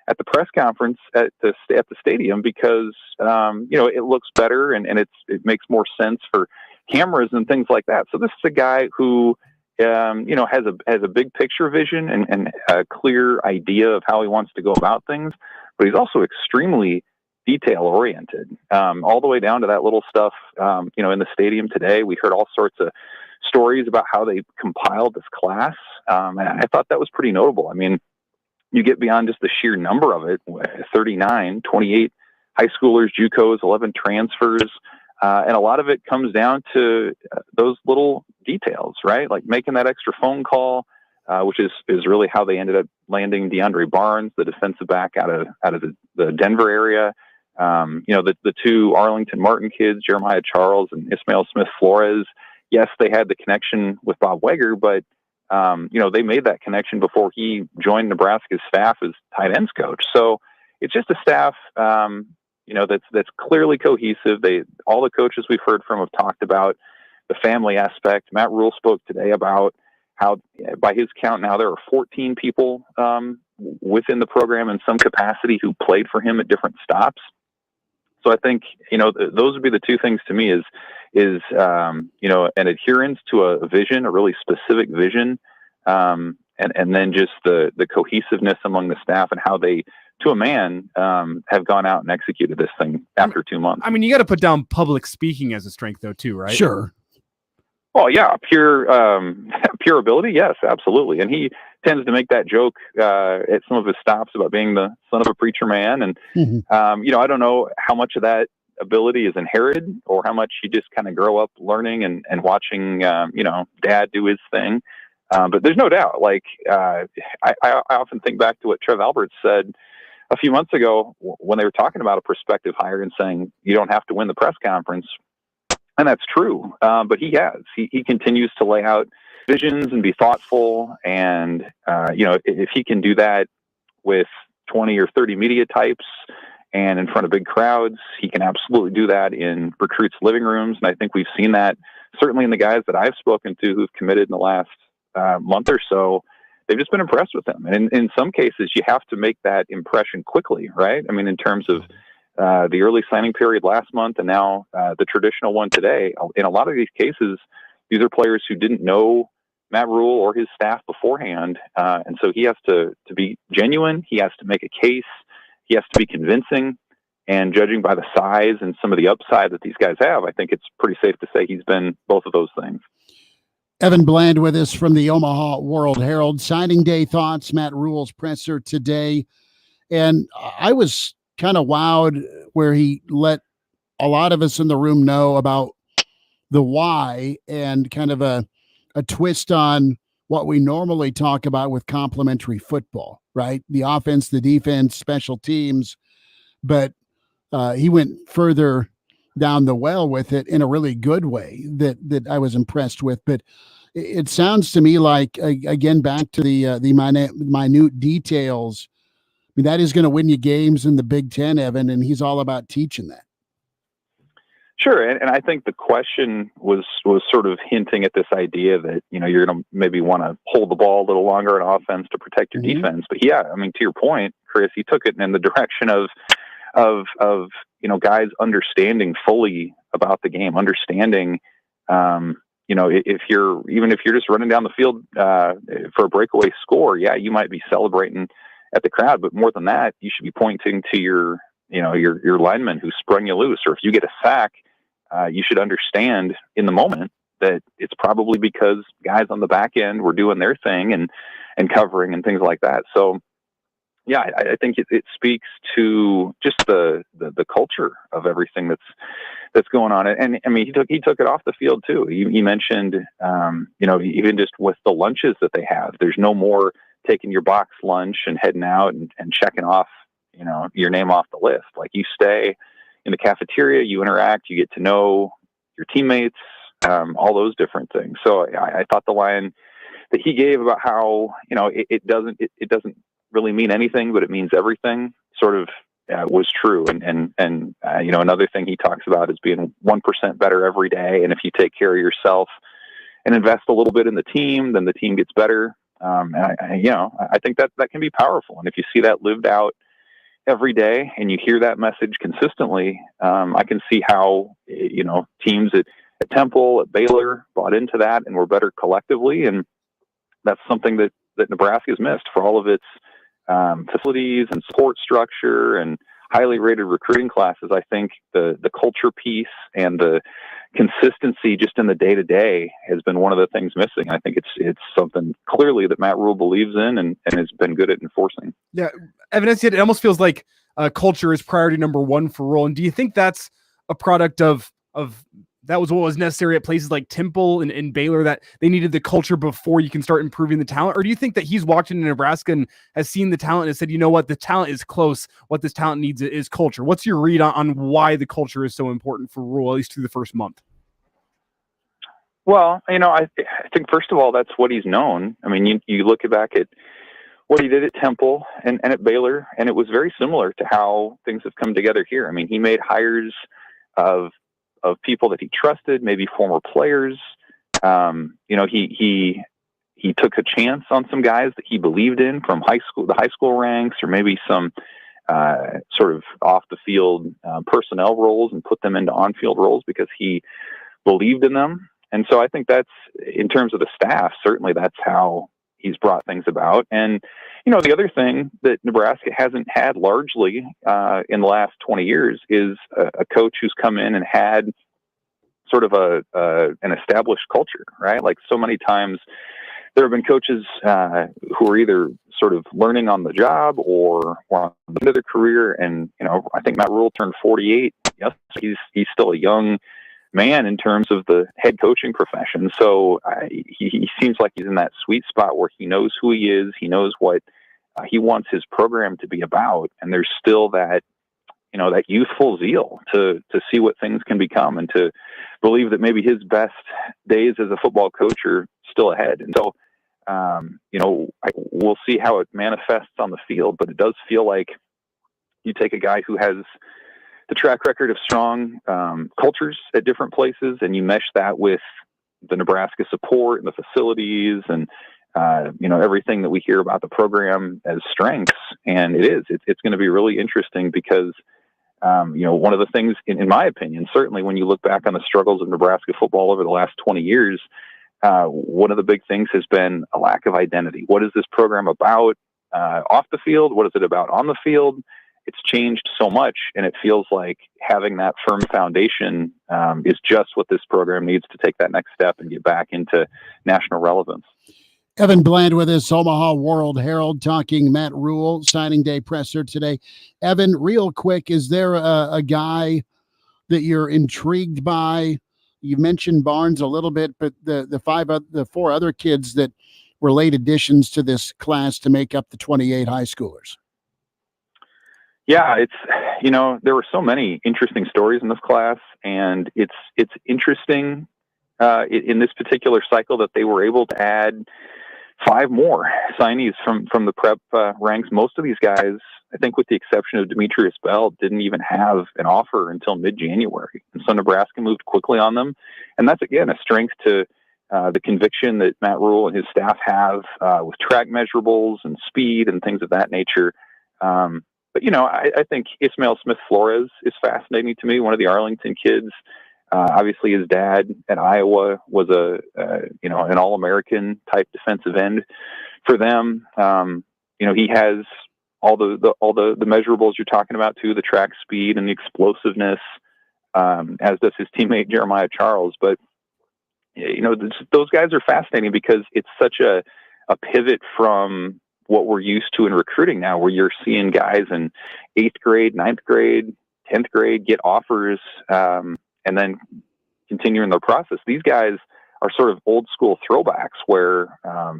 at the press conference at the stadium because it looks better and it makes more sense for cameras and things like that. So this is a guy who has a big picture vision and a clear idea of how he wants to go about things, but he's also extremely detail oriented, all the way down to that little stuff. In the stadium today, we heard all sorts of stories about how they compiled this class, and I thought that was pretty notable. I mean, you get beyond just the sheer number of it, 39, 28 high schoolers, JUCOs, 11 transfers. And a lot of it comes down to those little details, right? Like making that extra phone call, which is really how they ended up landing DeAndre Barnes, the defensive back out of the Denver area. The 2 Arlington Martin kids, Jeremiah Charles and Ismail Smith Flores. Yes, they had the connection with Bob Weger, but they made that connection before he joined Nebraska's staff as tight ends coach. So it's just a staff, that's clearly cohesive. All the coaches we've heard from have talked about the family aspect. Matt Rhule spoke today about how, by his count now, there are 14 people within the program in some capacity who played for him at different stops. So I think, those would be the 2 things to me is an adherence to a vision, a really specific vision, and then just the cohesiveness among the staff and how they, to a man, have gone out and executed this thing after 2 months. I mean, you got to put down public speaking as a strength, though, too, right? Sure. Well, yeah, pure ability, yes, absolutely. And he tends to make that joke at some of his stops about being the son of a preacher man. And, I don't know how much of that ability is inherited or how much you just kind of grow up learning and watching, dad do his thing. But there's no doubt, like, I often think back to what Trev Alberts said a few months ago when they were talking about a prospective hire and saying, you don't have to win the press conference. And that's true. But he has. He continues to lay out visions and be thoughtful. And, if he can do that with 20 or 30 media types and in front of big crowds, he can absolutely do that in recruits' living rooms. And I think we've seen that certainly in the guys that I've spoken to who've committed in the last month or so. They've just been impressed with him. And in some cases, you have to make that impression quickly, right? I mean, in terms of the early signing period last month, and now the traditional one today. In a lot of these cases, these are players who didn't know Matt Rhule or his staff beforehand, and so he has to be genuine. He has to make a case. He has to be convincing. And judging by the size and some of the upside that these guys have, I think it's pretty safe to say he's been both of those things. Evan Bland with us from the Omaha World Herald. Signing day thoughts, Matt Rhule's presser today. And I was kind of wowed where he let a lot of us in the room know about the why and kind of a twist on what we normally talk about with complementary football, right? The offense, the defense, special teams. But he went further down the well with it in a really good way that I was impressed with. But it sounds to me like, again, back to the minute details. I mean, that is going to win you games in the Big Ten, Evan, and he's all about teaching that. Sure, and I think the question was sort of hinting at this idea that, you're going to maybe want to hold the ball a little longer on offense to protect your defense. But yeah, I mean, to your point, Chris, he took it in the direction of guys understanding fully about the game, understanding, if you're just running down the field for a breakaway score, yeah, you might be celebrating at the crowd, but more than that, you should be pointing to your lineman who sprung you loose. Or if you get a sack, you should understand in the moment that it's probably because guys on the back end were doing their thing and covering and things like that. So, yeah, I think it speaks to just the culture of everything that's going on. And I mean, he took it off the field too. He mentioned, even just with the lunches that they have, there's no more taking your box lunch and heading out and checking off, your name off the list. Like, you stay in the cafeteria, you interact, you get to know your teammates, all those different things. So I thought the line that he gave about how, it doesn't really mean anything, but it means everything, sort of was true. And another thing he talks about is being 1% better every day. And if you take care of yourself and invest a little bit in the team, then the team gets better. I think that can be powerful. And if you see that lived out every day and you hear that message consistently, I can see how, teams at Temple, at Baylor bought into that and were better collectively. And that's something that Nebraska's missed for all of its facilities and support structure and highly rated recruiting classes. I think the culture piece and the consistency just in the day-to-day has been one of the things missing. I think it's something clearly that Matt Rhule believes in and has been good at enforcing. Yeah, Evan, it almost feels like culture is priority number one for Rhule. And do you think that's a product of that was what was necessary at places like Temple and Baylor, that they needed the culture before you can start improving the talent? Or do you think that he's walked into Nebraska and has seen the talent and said, you know what, the talent is close. What this talent needs is culture. What's your read on why the culture is so important for Rhule, at least through the first month? Well, I think first of all, that's what he's known. I mean, you look back at what he did at Temple and at Baylor, and it was very similar to how things have come together here. I mean, he made hires of people that he trusted, maybe former players. He took a chance on some guys that he believed in from the high school ranks, or maybe some sort of off the field personnel roles, and put them into on-field roles because he believed in them. And so I think that's, in terms of the staff, certainly that's how he's brought things about. And, the other thing that Nebraska hasn't had largely in the last 20 years is a coach who's come in and had sort of an established culture, right? Like, so many times there have been coaches who are either sort of learning on the job or on the end of their career. And, I think Matt Rhule turned 48. Yes, he's still a young man in terms of the head coaching profession. So he seems like he's in that sweet spot where he knows who he is. He knows what he wants his program to be about. And there's still that, that youthful zeal to see what things can become, and to believe that maybe his best days as a football coach are still ahead. And so, we'll see how it manifests on the field, but it does feel like you take a guy who has the track record of strong cultures at different places, and you mesh that with the Nebraska support and the facilities and, everything that we hear about the program as strengths. And it's going to be really interesting because, One of the things, in my opinion, certainly when you look back on the struggles of Nebraska football over the last 20 years, one of the big things has been a lack of identity. What is this program about off the field? What is it about on the field? It's changed so much, and it feels like having that firm foundation is just what this program needs to take that next step and get back into national relevance. Evan Bland with us, Omaha World Herald, talking Matt Rhule, signing day presser today. Evan, real quick, is there a guy that you're intrigued by? You mentioned Barnes a little bit, but the four other kids that were late additions to this class to make up the 28 high schoolers. Yeah, there were so many interesting stories in this class, and it's interesting in this particular cycle that they were able to add 5 more signees from the prep ranks. Most of these guys, I think with the exception of Demetrius Bell, didn't even have an offer until mid-January. And so Nebraska moved quickly on them. And that's, again, a strength to the conviction that Matt Rhule and his staff have with track measurables and speed and things of that nature. But I think Ismail Smith-Flores is fascinating to me, one of the Arlington kids. Obviously, his dad at Iowa was an All-American type defensive end for them. He has all the measurables you're talking about too, the track speed and the explosiveness, as does his teammate Jeremiah Charles. But those guys are fascinating because it's such a pivot from what we're used to in recruiting now, where you're seeing guys in 8th grade, 9th grade, 10th grade get offers. And then continuing the process. These guys are sort of old school throwbacks where,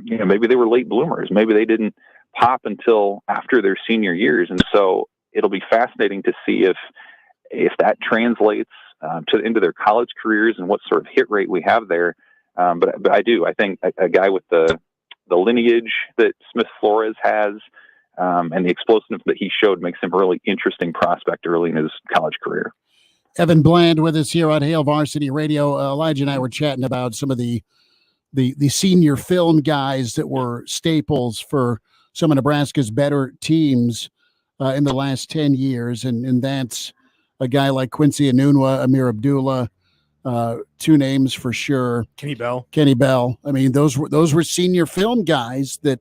maybe they were late bloomers. Maybe they didn't pop until after their senior years. And so it'll be fascinating to see if that translates into their college careers and what sort of hit rate we have there. But I think a guy with the lineage that Smith-Flores has and the explosiveness that he showed makes him a really interesting prospect early in his college career. Evan Bland with us here on Hail Varsity Radio. Elijah and I were chatting about some of the senior film guys that were staples for some of Nebraska's better teams in the last 10 years. And that's a guy like Quincy Enunwa, Amir Abdullah, 2 names for sure. Kenny Bell. I mean, those were senior film guys that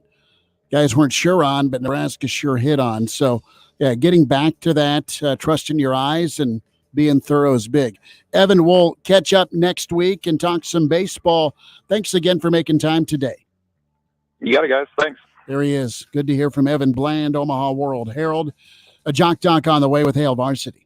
guys weren't sure on, but Nebraska sure hit on. So, yeah, getting back to that, trust in your eyes and being thorough is big. Evan, we'll catch up next week and talk some baseball. Thanks again for making time today. You got it, guys. Thanks. There he is. Good to hear from Evan Bland, Omaha World Herald. A Jock Doc on the way with Hail Varsity.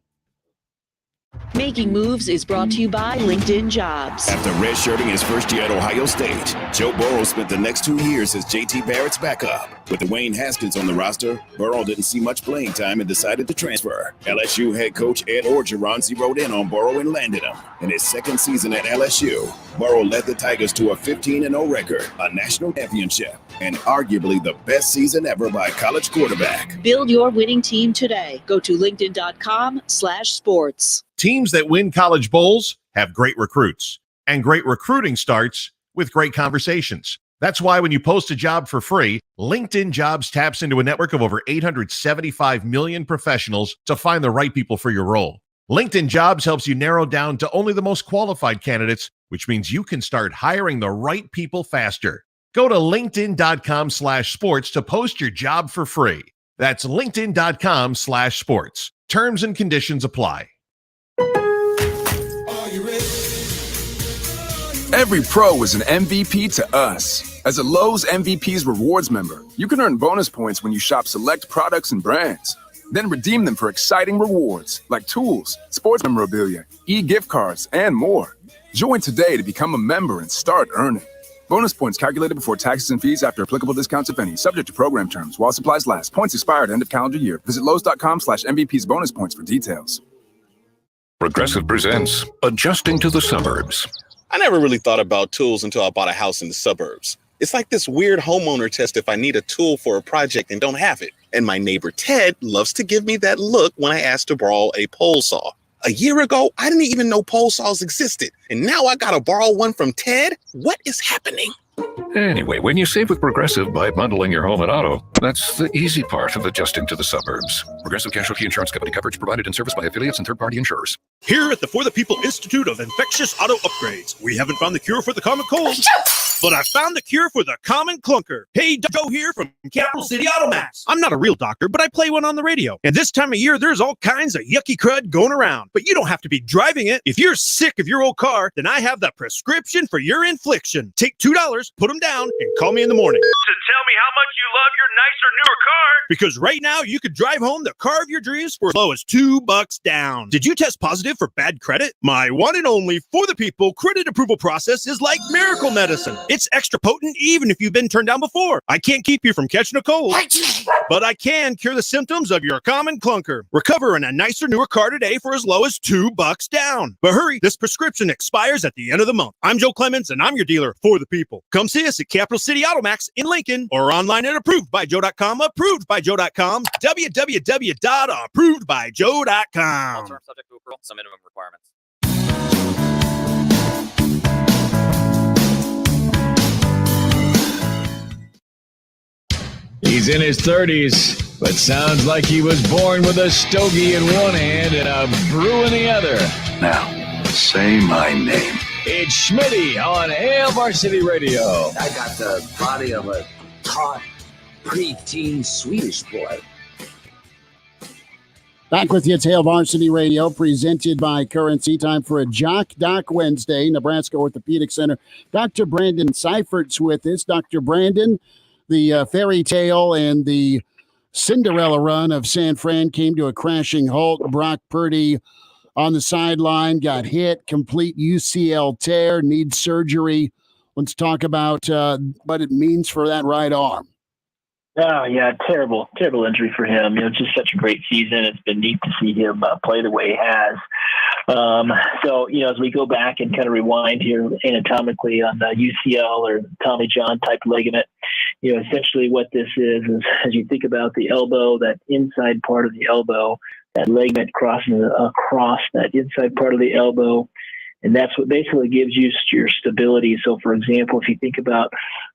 Making Moves is brought to you by LinkedIn Jobs. After redshirting his first year at Ohio State, Joe Burrow spent the next 2 years as JT Barrett's backup. With Dwayne Haskins on the roster, Burrow didn't see much playing time and decided to transfer. LSU head coach Ed Orgeron zeroed in on Burrow and landed him. In his second season at LSU, Burrow led the Tigers to a 15-0 record, a national championship, and arguably the best season ever by a college quarterback. Build your winning team today. Go to linkedin.com/sports. Teams that win college bowls have great recruits, and great recruiting starts with great conversations. That's why when you post a job for free, LinkedIn Jobs taps into a network of over 875 million professionals to find the right people for your role. LinkedIn Jobs helps you narrow down to only the most qualified candidates, which means you can start hiring the right people faster. Go to linkedin.com/sports to post your job for free. That's linkedin.com/sports. Terms and conditions apply. Every pro is an MVP to us. As a Lowe's MVP's Rewards member, you can earn bonus points when you shop select products and brands. Then redeem them for exciting rewards like tools, sports memorabilia, e-gift cards, and more. Join today to become a member and start earning. Bonus points calculated before taxes and fees after applicable discounts, if any, subject to program terms while supplies last. Points expired end of calendar year. Visit Lowe's.com/MVP's bonus points for details. Progressive presents Adjusting to the Suburbs. I never really thought about tools until I bought a house in the suburbs. It's like this weird homeowner test if I need a tool for a project and don't have it. And my neighbor Ted loves to give me that look when I ask to borrow a pole saw. A year ago, I didn't even know pole saws existed. And now I gotta borrow one from Ted? What is happening? Anyway, when you save with Progressive by bundling your home and auto, that's the easy part of adjusting to the suburbs. Progressive Casualty Insurance Company. Coverage provided and serviced by affiliates and third-party insurers. Here at the For the People Institute of Infectious Auto Upgrades, we haven't found the cure for the common cold, but I found the cure for the common clunker. Hey, Joe here from Capital City Automax. I'm not a real doctor, but I play one on the radio. And this time of year, there's all kinds of yucky crud going around. But you don't have to be driving it. If you're sick of your old car, then I have the prescription for your infliction. Take $2, put them down, and call me in the morning. To tell me how much you love your nicer, newer car. Because right now, you could drive home the car of your dreams for as low as $2 down. Did you test positive for bad credit? My one and only For the People credit approval process is like miracle medicine. It's extra potent even if you've been turned down before. I can't keep you from catching a cold, but I can cure the symptoms of your common clunker. Recover in a nicer, newer car today for as low as $2 down. But hurry, this prescription expires at the end of the month. I'm Joe Clemens, and I'm your dealer For the People. Come see us at Capital City Automax in Lincoln or online at approvedbyjoe.com, approvedbyjoe.com, www.approvedbyjoe.com. All terms subject to approval. Some minimum requirements. He's in his 30s, but sounds like he was born with a stogie in one hand and a brew in the other. Now, say my name. It's Schmitty on Hail Varsity Radio. I got the body of a taut, preteen Swedish boy. Back with you, it's Hail Varsity Radio, presented by Currency. Time for a Jock Doc Wednesday, Nebraska Orthopedic Center. Dr. Brandon Seifert's with us. Dr. Brandon, the fairy tale and the Cinderella run of San Fran came to a crashing halt. Brock Purdy on the sideline, got hit, complete UCL tear, needs surgery. Let's talk about what it means for that right arm. Oh, yeah, terrible injury for him. Just such a great season. It's been neat to see him play the way he has. So, as we go back and kind of rewind here anatomically on the UCL or Tommy John type ligament, essentially what this is as you think about the elbow, that inside part of the elbow, that ligament crossing across that inside part of the elbow. And that's what basically gives you your stability. So, for example, if you think about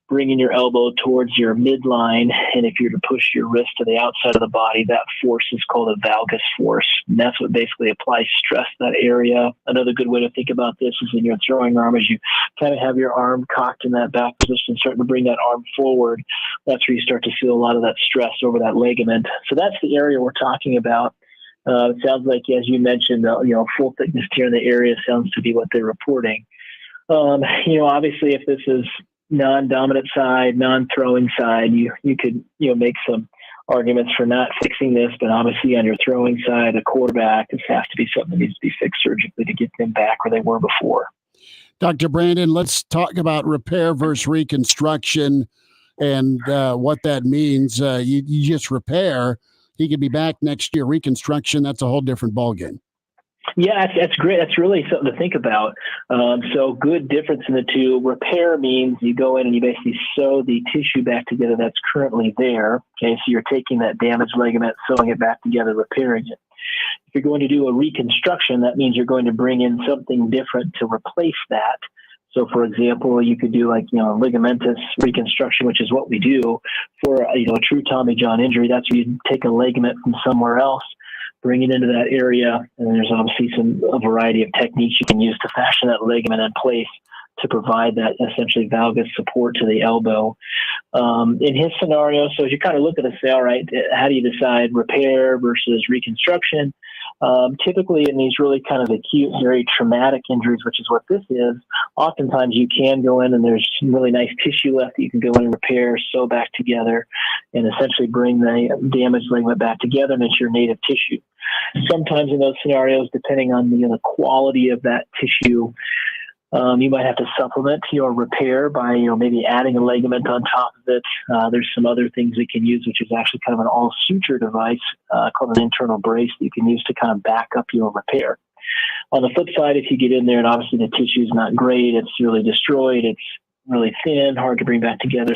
bringing your elbow towards your midline, and if you're to push your wrist to the outside of the body, that force is called a valgus force. And that's what basically applies stress to that area. Another good way to think about this is in your throwing arm, as you kind of have your arm cocked in that back position, starting to bring that arm forward. That's where you start to feel a lot of that stress over that ligament. So that's the area we're talking about. It sounds like, as you mentioned, full thickness tear in the area sounds to be what they're reporting. Obviously, if this is non-dominant side, non-throwing side, you could, make some arguments for not fixing this, but obviously on your throwing side, a quarterback, this has to be something that needs to be fixed surgically to get them back where they were before. Dr. Brandon, let's talk about repair versus reconstruction and what that means. You just repair. He could be back next year. Reconstruction, that's a whole different ballgame. Yeah, that's great. That's really something to think about. So good difference in the two. Repair means you go in and you basically sew the tissue back together that's currently there. Okay, so you're taking that damaged ligament, sewing it back together, repairing it. If you're going to do a reconstruction, that means you're going to bring in something different to replace that. So, for example, you could do ligamentous reconstruction, which is what we do for a true Tommy John injury. That's where you take a ligament from somewhere else, bring it into that area, and there's obviously a variety of techniques you can use to fashion that ligament in place to provide that essentially valgus support to the elbow. In his scenario, so as you kind of look at it and say, all right, how do you decide repair versus reconstruction? Typically in these really kind of acute, very traumatic injuries, which is what this is, oftentimes you can go in and there's some really nice tissue left that you can go in and repair, sew back together, and essentially bring the damaged ligament back together and into your native tissue. Sometimes in those scenarios, depending on the quality of that tissue, you might have to supplement your repair by, maybe adding a ligament on top of it. There's some other things we can use, which is actually kind of an all suture device called an internal brace that you can use to kind of back up your repair. On the flip side, if you get in there and obviously the tissue is not great, it's really destroyed, it's really thin, hard to bring back together,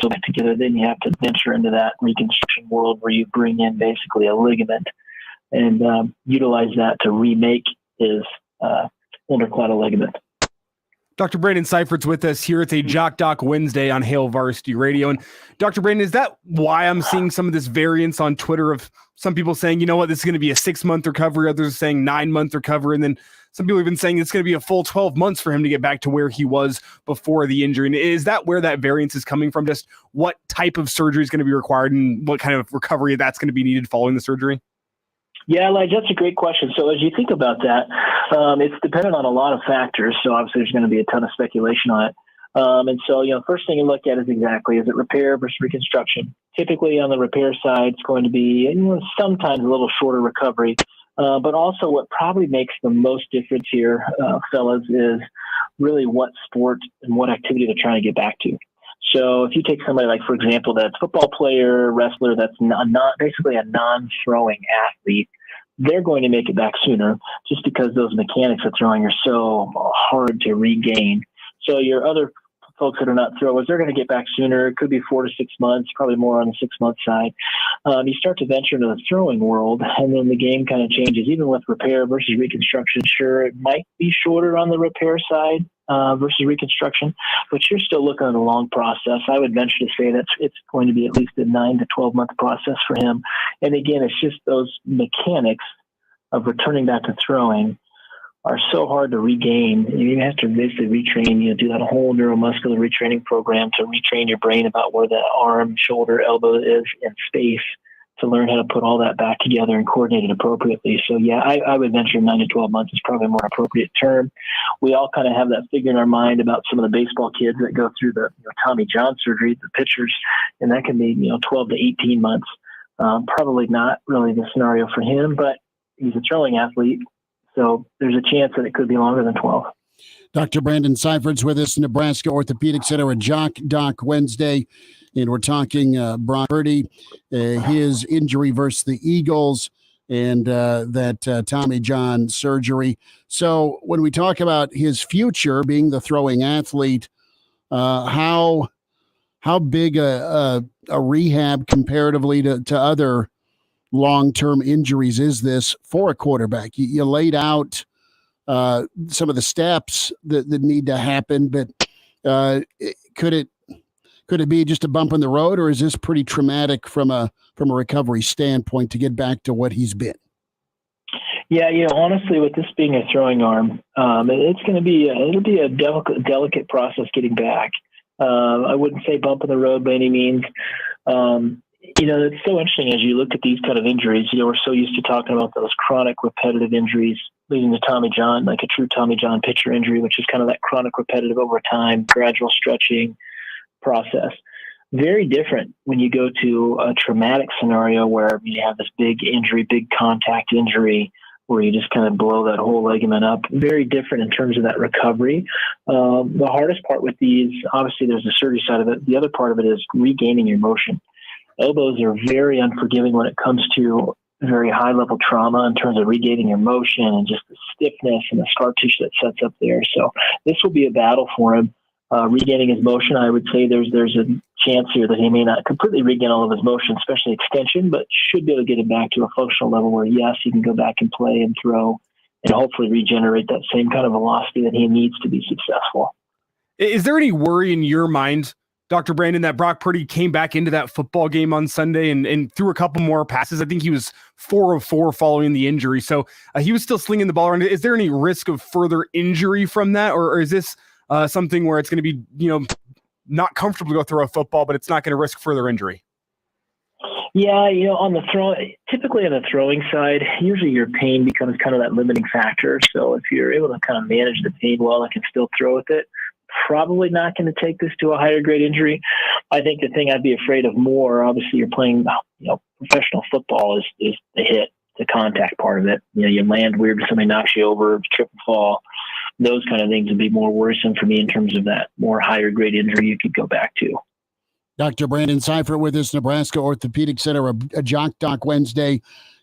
then you have to venture into that reconstruction world where you bring in basically a ligament and utilize that to remake his interclaudal ligament. Dr. Brandon Seifert's with us here. It's a Jock Doc Wednesday on Hail Varsity Radio. And Dr. Brandon, is that why I'm seeing some of this variance on Twitter of some people saying, you know what, this is going to be a 6-month recovery, others are saying 9-month recovery, and then some people have been saying it's going to be a full 12 months for him to get back to where he was before the injury. And is that where that variance is coming from? Just what type of surgery is going to be required and what kind of recovery that's going to be needed following the surgery? Yeah, Elijah, that's a great question. So as you think about that, it's dependent on a lot of factors. So obviously there's going to be a ton of speculation on it. And so, first thing you look at is it repair versus reconstruction? Typically on the repair side, it's going to be sometimes a little shorter recovery. But also what probably makes the most difference here, fellas, is really what sport and what activity they're trying to get back to. So if you take somebody like, for example, that's football player, wrestler, that's not basically a non-throwing athlete, they're going to make it back sooner just because those mechanics of throwing are so hard to regain. So your other folks that are not throwers, they're going to get back sooner. It could be 4 to 6 months, probably more on the 6-month side. You start to venture into the throwing world, and then the game kind of changes. Even with repair versus reconstruction, sure, it might be shorter on the repair side versus reconstruction, but you're still looking at a long process. I would venture to say that it's going to be at least a 9 to 12-month process for him. And again, it's just those mechanics of returning back to throwing are so hard to regain. You have to basically retrain, do that whole neuromuscular retraining program to retrain your brain about where the arm, shoulder, elbow is in space to learn how to put all that back together and coordinate it appropriately. So yeah, I would venture 9 to 12 months is probably a more appropriate term. We all kind of have that figure in our mind about some of the baseball kids that go through the Tommy John surgery, the pitchers, and that can be 12 to 18 months. Probably not really the scenario for him, but he's a throwing athlete. So there's a chance that it could be longer than 12. Dr. Brandon Seifert's with us, Nebraska Orthopedic Center, a Jock Doc Wednesday, and we're talking Purdy, his injury versus the Eagles, and that Tommy John surgery. So when we talk about his future being the throwing athlete, how big a rehab comparatively to other long-term injuries is this for a quarterback? You laid out some of the steps that need to happen, but could it be just a bump in the road, or is this pretty traumatic from a recovery standpoint to get back to what he's been? Yeah, honestly, with this being a throwing arm, it's going to be a delicate process getting back. I wouldn't say bump in the road by any means. It's so interesting as you look at these kind of injuries. We're so used to talking about those chronic repetitive injuries leading to Tommy John, like a true Tommy John pitcher injury, which is kind of that chronic repetitive over time, gradual stretching process. Very different when you go to a traumatic scenario where you have this big injury, big contact injury, where you just kind of blow that whole ligament up. Very different in terms of that recovery. The hardest part with these, obviously there's the surgery side of it. The other part of it is regaining your motion. Elbows are very unforgiving when it comes to very high level trauma in terms of regaining your motion and just the stiffness and the scar tissue that sets up there. So this will be a battle for him. Regaining his motion, I would say there's a chance here that he may not completely regain all of his motion, especially extension, but should be able to get him back to a functional level where, yes, he can go back and play and throw and hopefully regenerate that same kind of velocity that he needs to be successful. Is there any worry in your mind, Dr. Brandon, that Brock Purdy came back into that football game on Sunday and threw a couple more passes? I think he was 4 of 4 following the injury. So he was still slinging the ball around. Is there any risk of further injury from that? Or is this something where it's going to be, not comfortable to go throw a football, but it's not going to risk further injury? Yeah, on the typically on the throwing side, usually your pain becomes kind of that limiting factor. So if you're able to kind of manage the pain well and can still throw with it, probably not going to take this to a higher grade injury. I think the thing I'd be afraid of more, obviously you're playing, professional football is the hit, the contact part of it. You land weird, somebody knocks you over, trip and fall. Those kind of things would be more worrisome for me in terms of that more higher grade injury you could go back to. Dr. Brandon Seifert with us, Nebraska Orthopedic Center, a Jock Doc Wednesday,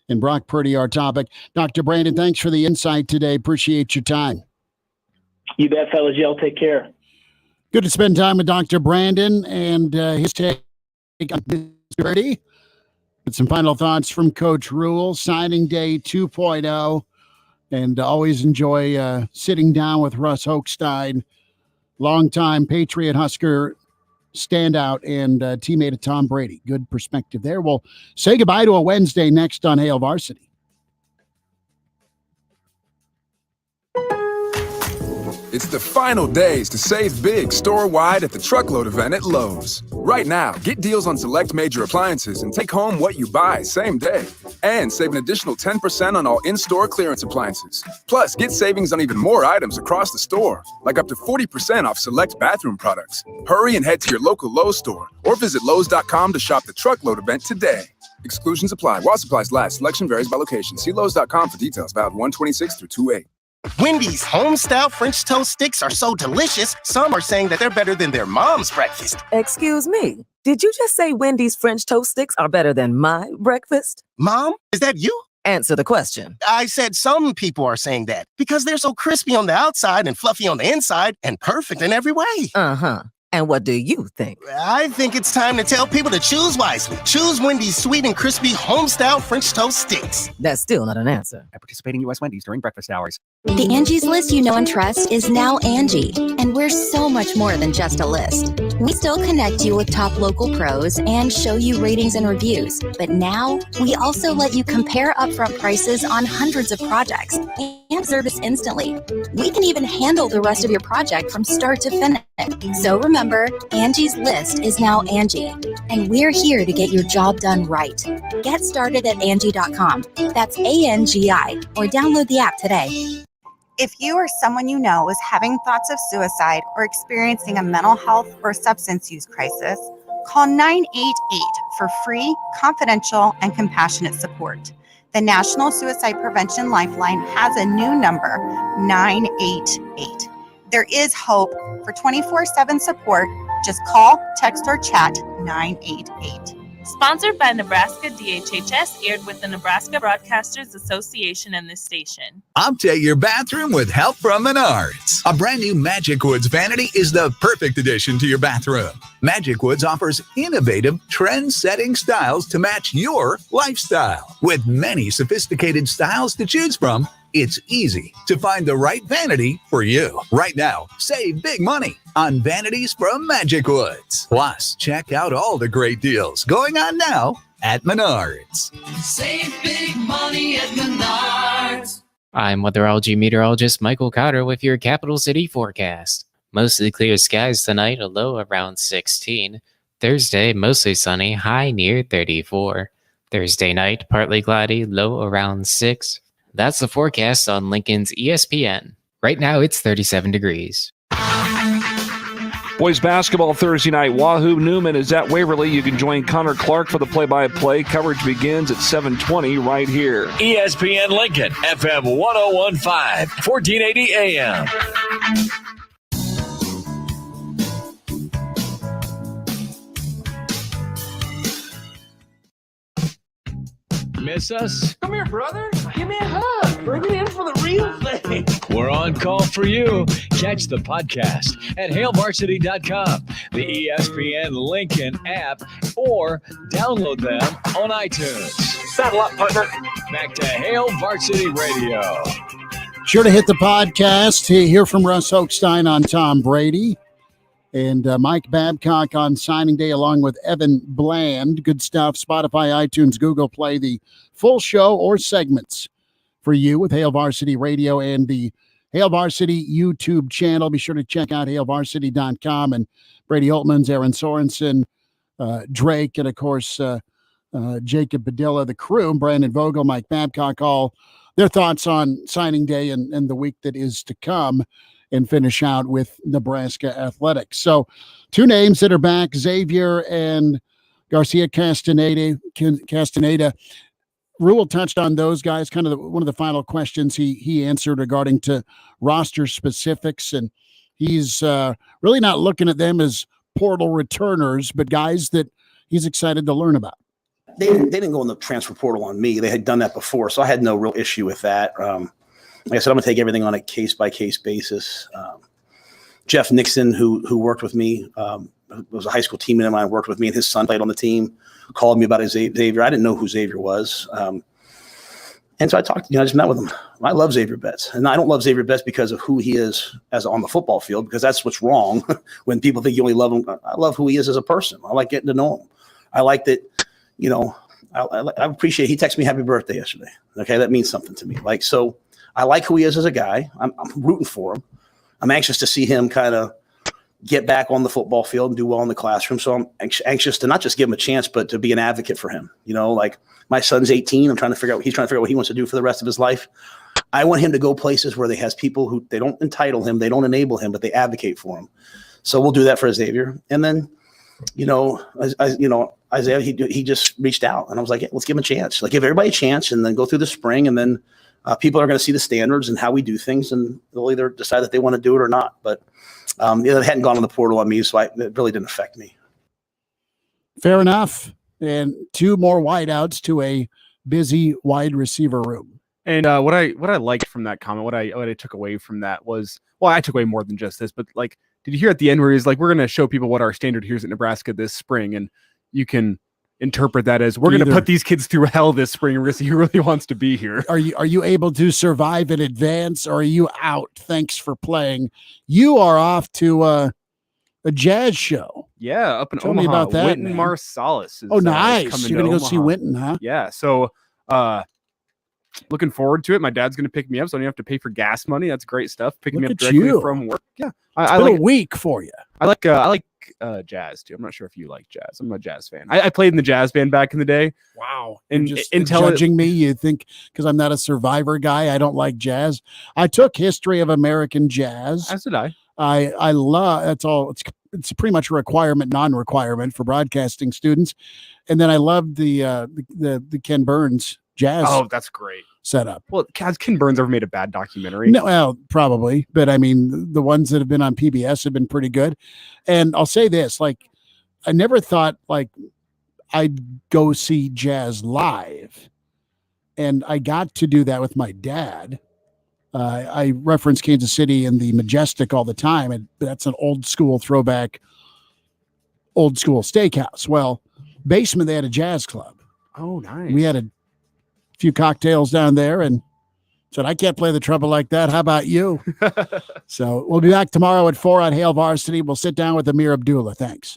and Brock Purdy, our topic. Dr. Brandon, thanks for the insight today. Appreciate your time. You bet, fellas. Y'all take care. Good to spend time with Dr. Brandon and his take on Purdy. With some final thoughts from Coach Rhule, signing day 2.0. And always enjoy sitting down with Russ Hochstein longtime Patriot Husker standout and teammate of Tom Brady. Good perspective there. We'll say goodbye to a Wednesday next on Hail Varsity. It's the final days to save big store-wide at the Truckload event at Lowe's. Right now, get deals on select major appliances and take home what you buy same day. And save an additional 10% on all in-store clearance appliances. Plus, get savings on even more items across the store, like up to 40% off select bathroom products. Hurry and head to your local Lowe's store or visit Lowes.com to shop the Truckload event today. Exclusions apply. While supplies last. Selection varies by location. See Lowes.com for details. Valid 1/26 through 2/8. Wendy's home-style French toast sticks are so delicious, some are saying that they're better than their mom's breakfast. Excuse me, did you just say Wendy's French toast sticks are better than my breakfast? Mom, is that you? Answer the question. I said some people are saying that because they're so crispy on the outside and fluffy on the inside and perfect in every way. Uh-huh. And what do you think? I think it's time to tell people to choose wisely. Choose Wendy's sweet and crispy home-style French toast sticks. That's still not an answer. At participating U.S. Wendy's during breakfast hours. The Angie's List you know and trust is now Angie, and we're so much more than just a list. We still connect you with top local pros and show you ratings and reviews, but now we also let you compare upfront prices on hundreds of projects and service instantly. We can even handle the rest of your project from start to finish. So remember, Angie's List is now Angie, and we're here to get your job done right. Get started at Angie.com. That's ANGI, or download the app today. If you or someone you know is having thoughts of suicide or experiencing a mental health or substance use crisis, call 988 for free, confidential, and compassionate support. The National Suicide Prevention Lifeline has a new number, 988. There is hope for 24/7 support. Just call, text, or chat 988. Sponsored by Nebraska DHHS, aired with the Nebraska Broadcasters Association and this station. Update your bathroom with help from Menards. A brand new Magic Woods vanity is the perfect addition to your bathroom. Magic Woods offers innovative, trend-setting styles to match your lifestyle. With many sophisticated styles to choose from, it's easy to find the right vanity for you. Right now, save big money on vanities from Magic Woods. Plus, check out all the great deals going on now at Menards. Save big money at Menards. I'm weatherology meteorologist Michael Cotter with your Capital City forecast. Mostly clear skies tonight, a low around 16. Thursday, mostly sunny, high near 34. Thursday night, partly cloudy, low around 6. That's the forecast on Lincoln's ESPN. Right now, it's 37 degrees. Boys basketball Thursday night. Wahoo Newman is at Waverly. You can join Connor Clark for the play-by-play. Coverage begins at 7:20 right here. ESPN Lincoln, FM 101.5, 1480 AM. Miss us? Come here, brother. Give me a hug. Bring it in for the real thing. We're on call for you. Catch the podcast at hailvarsity.com, the ESPN Lincoln app, or download them on iTunes. Saddle up, partner. Back to Hail Varsity Radio. Sure to hit the podcast. Hear from Russ Hochstein on Tom Brady. And Mike Babcock on signing day along with Evan Bland. Good stuff. Spotify, iTunes, Google Play, the full show or segments for you with Hail Varsity Radio and the Hail Varsity YouTube channel. Be sure to check out hailvarsity.com and Brady Holtman's, Aaron Sorensen, Drake, and of course, Jacob Padilla, the crew, Brandon Vogel, Mike Babcock, all their thoughts on signing day and the week that is to come, and finish out with Nebraska athletics. So 2 names that are back, Xavier and Garcia Castaneda. Rhule touched on those guys, kind of one of the final questions he answered regarding to roster specifics. And he's really not looking at them as portal returners, but guys that he's excited to learn about. They didn't go in the transfer portal on me. They had done that before, so I had no real issue with that. Like I said, I'm going to take everything on a case-by-case basis. Jeff Nixon, who worked with me, was a high school teammate of mine, worked with me, and his son played on the team, called me about Xavier. I didn't know who Xavier was. And so I talked, I just met with him. I love Xavier Betts. And I don't love Xavier Betts because of who he is as on the football field, because that's what's wrong when people think you only love him. I love who he is as a person. I like getting to know him. I like that, I appreciate he texted me happy birthday yesterday. Okay, that means something to me. So I like who he is as a guy. I'm rooting for him. I'm anxious to see him kind of get back on the football field and do well in the classroom. So I'm anxious to not just give him a chance, but to be an advocate for him. My son's 18. He's trying to figure out what he wants to do for the rest of his life. I want him to go places where they has people who they don't entitle him, they don't enable him, but they advocate for him. So we'll do that for Xavier. And then, Isaiah, he just reached out, and I was like, let's give him a chance. Give everybody a chance, and then go through the spring, and then people are going to see the standards and how we do things, and they'll either decide that they want to do it or not. But it hadn't gone on the portal on me, so it really didn't affect me. Fair enough. And 2 more wideouts to a busy wide receiver room. And what I liked from that comment, what I took away from that was, well, I took away more than just this, but did you hear at the end where he's like, we're going to show people what our standard here is at Nebraska this spring, and you can interpret that as we're going to put these kids through hell this spring and we're going to see who really wants to be here. Are you able to survive in advance, or are you out? Thanks for playing. You are off to a jazz show. Yeah, up in Tell Omaha. me about that, Wynton man. Marsalis is, nice. You're going to go see Wynton, huh? Yeah. So looking forward to it. My dad's going to pick me up, so I don't have to pay for gas money. That's great stuff. Picking me up directly from work. Yeah. I like a week for you. I like jazz too. I'm not sure if you like jazz. I'm a jazz fan. I played in the jazz band back in the day. Wow. And just judging me, you think because I'm not a Survivor guy, I don't like jazz. I took history of American jazz. As did I. I love that's all. It's pretty much a requirement, non-requirement for broadcasting students. And then I loved the Ken Burns jazz. Oh, that's great setup. Well, has Ken Burns ever made a bad documentary? No, well, probably, but I mean, the ones that have been on PBS have been pretty good. And I'll say this: I never thought I'd go see jazz live, and I got to do that with my dad. I reference Kansas City and the Majestic all the time, and that's an old school throwback, old school steakhouse. Well, basement, they had a jazz club. Oh, nice. We had a few cocktails down there and said, I can't play the treble like that. How about you? So we'll be back tomorrow at 4 on Hail Varsity. We'll sit down with Amir Abdullah. Thanks.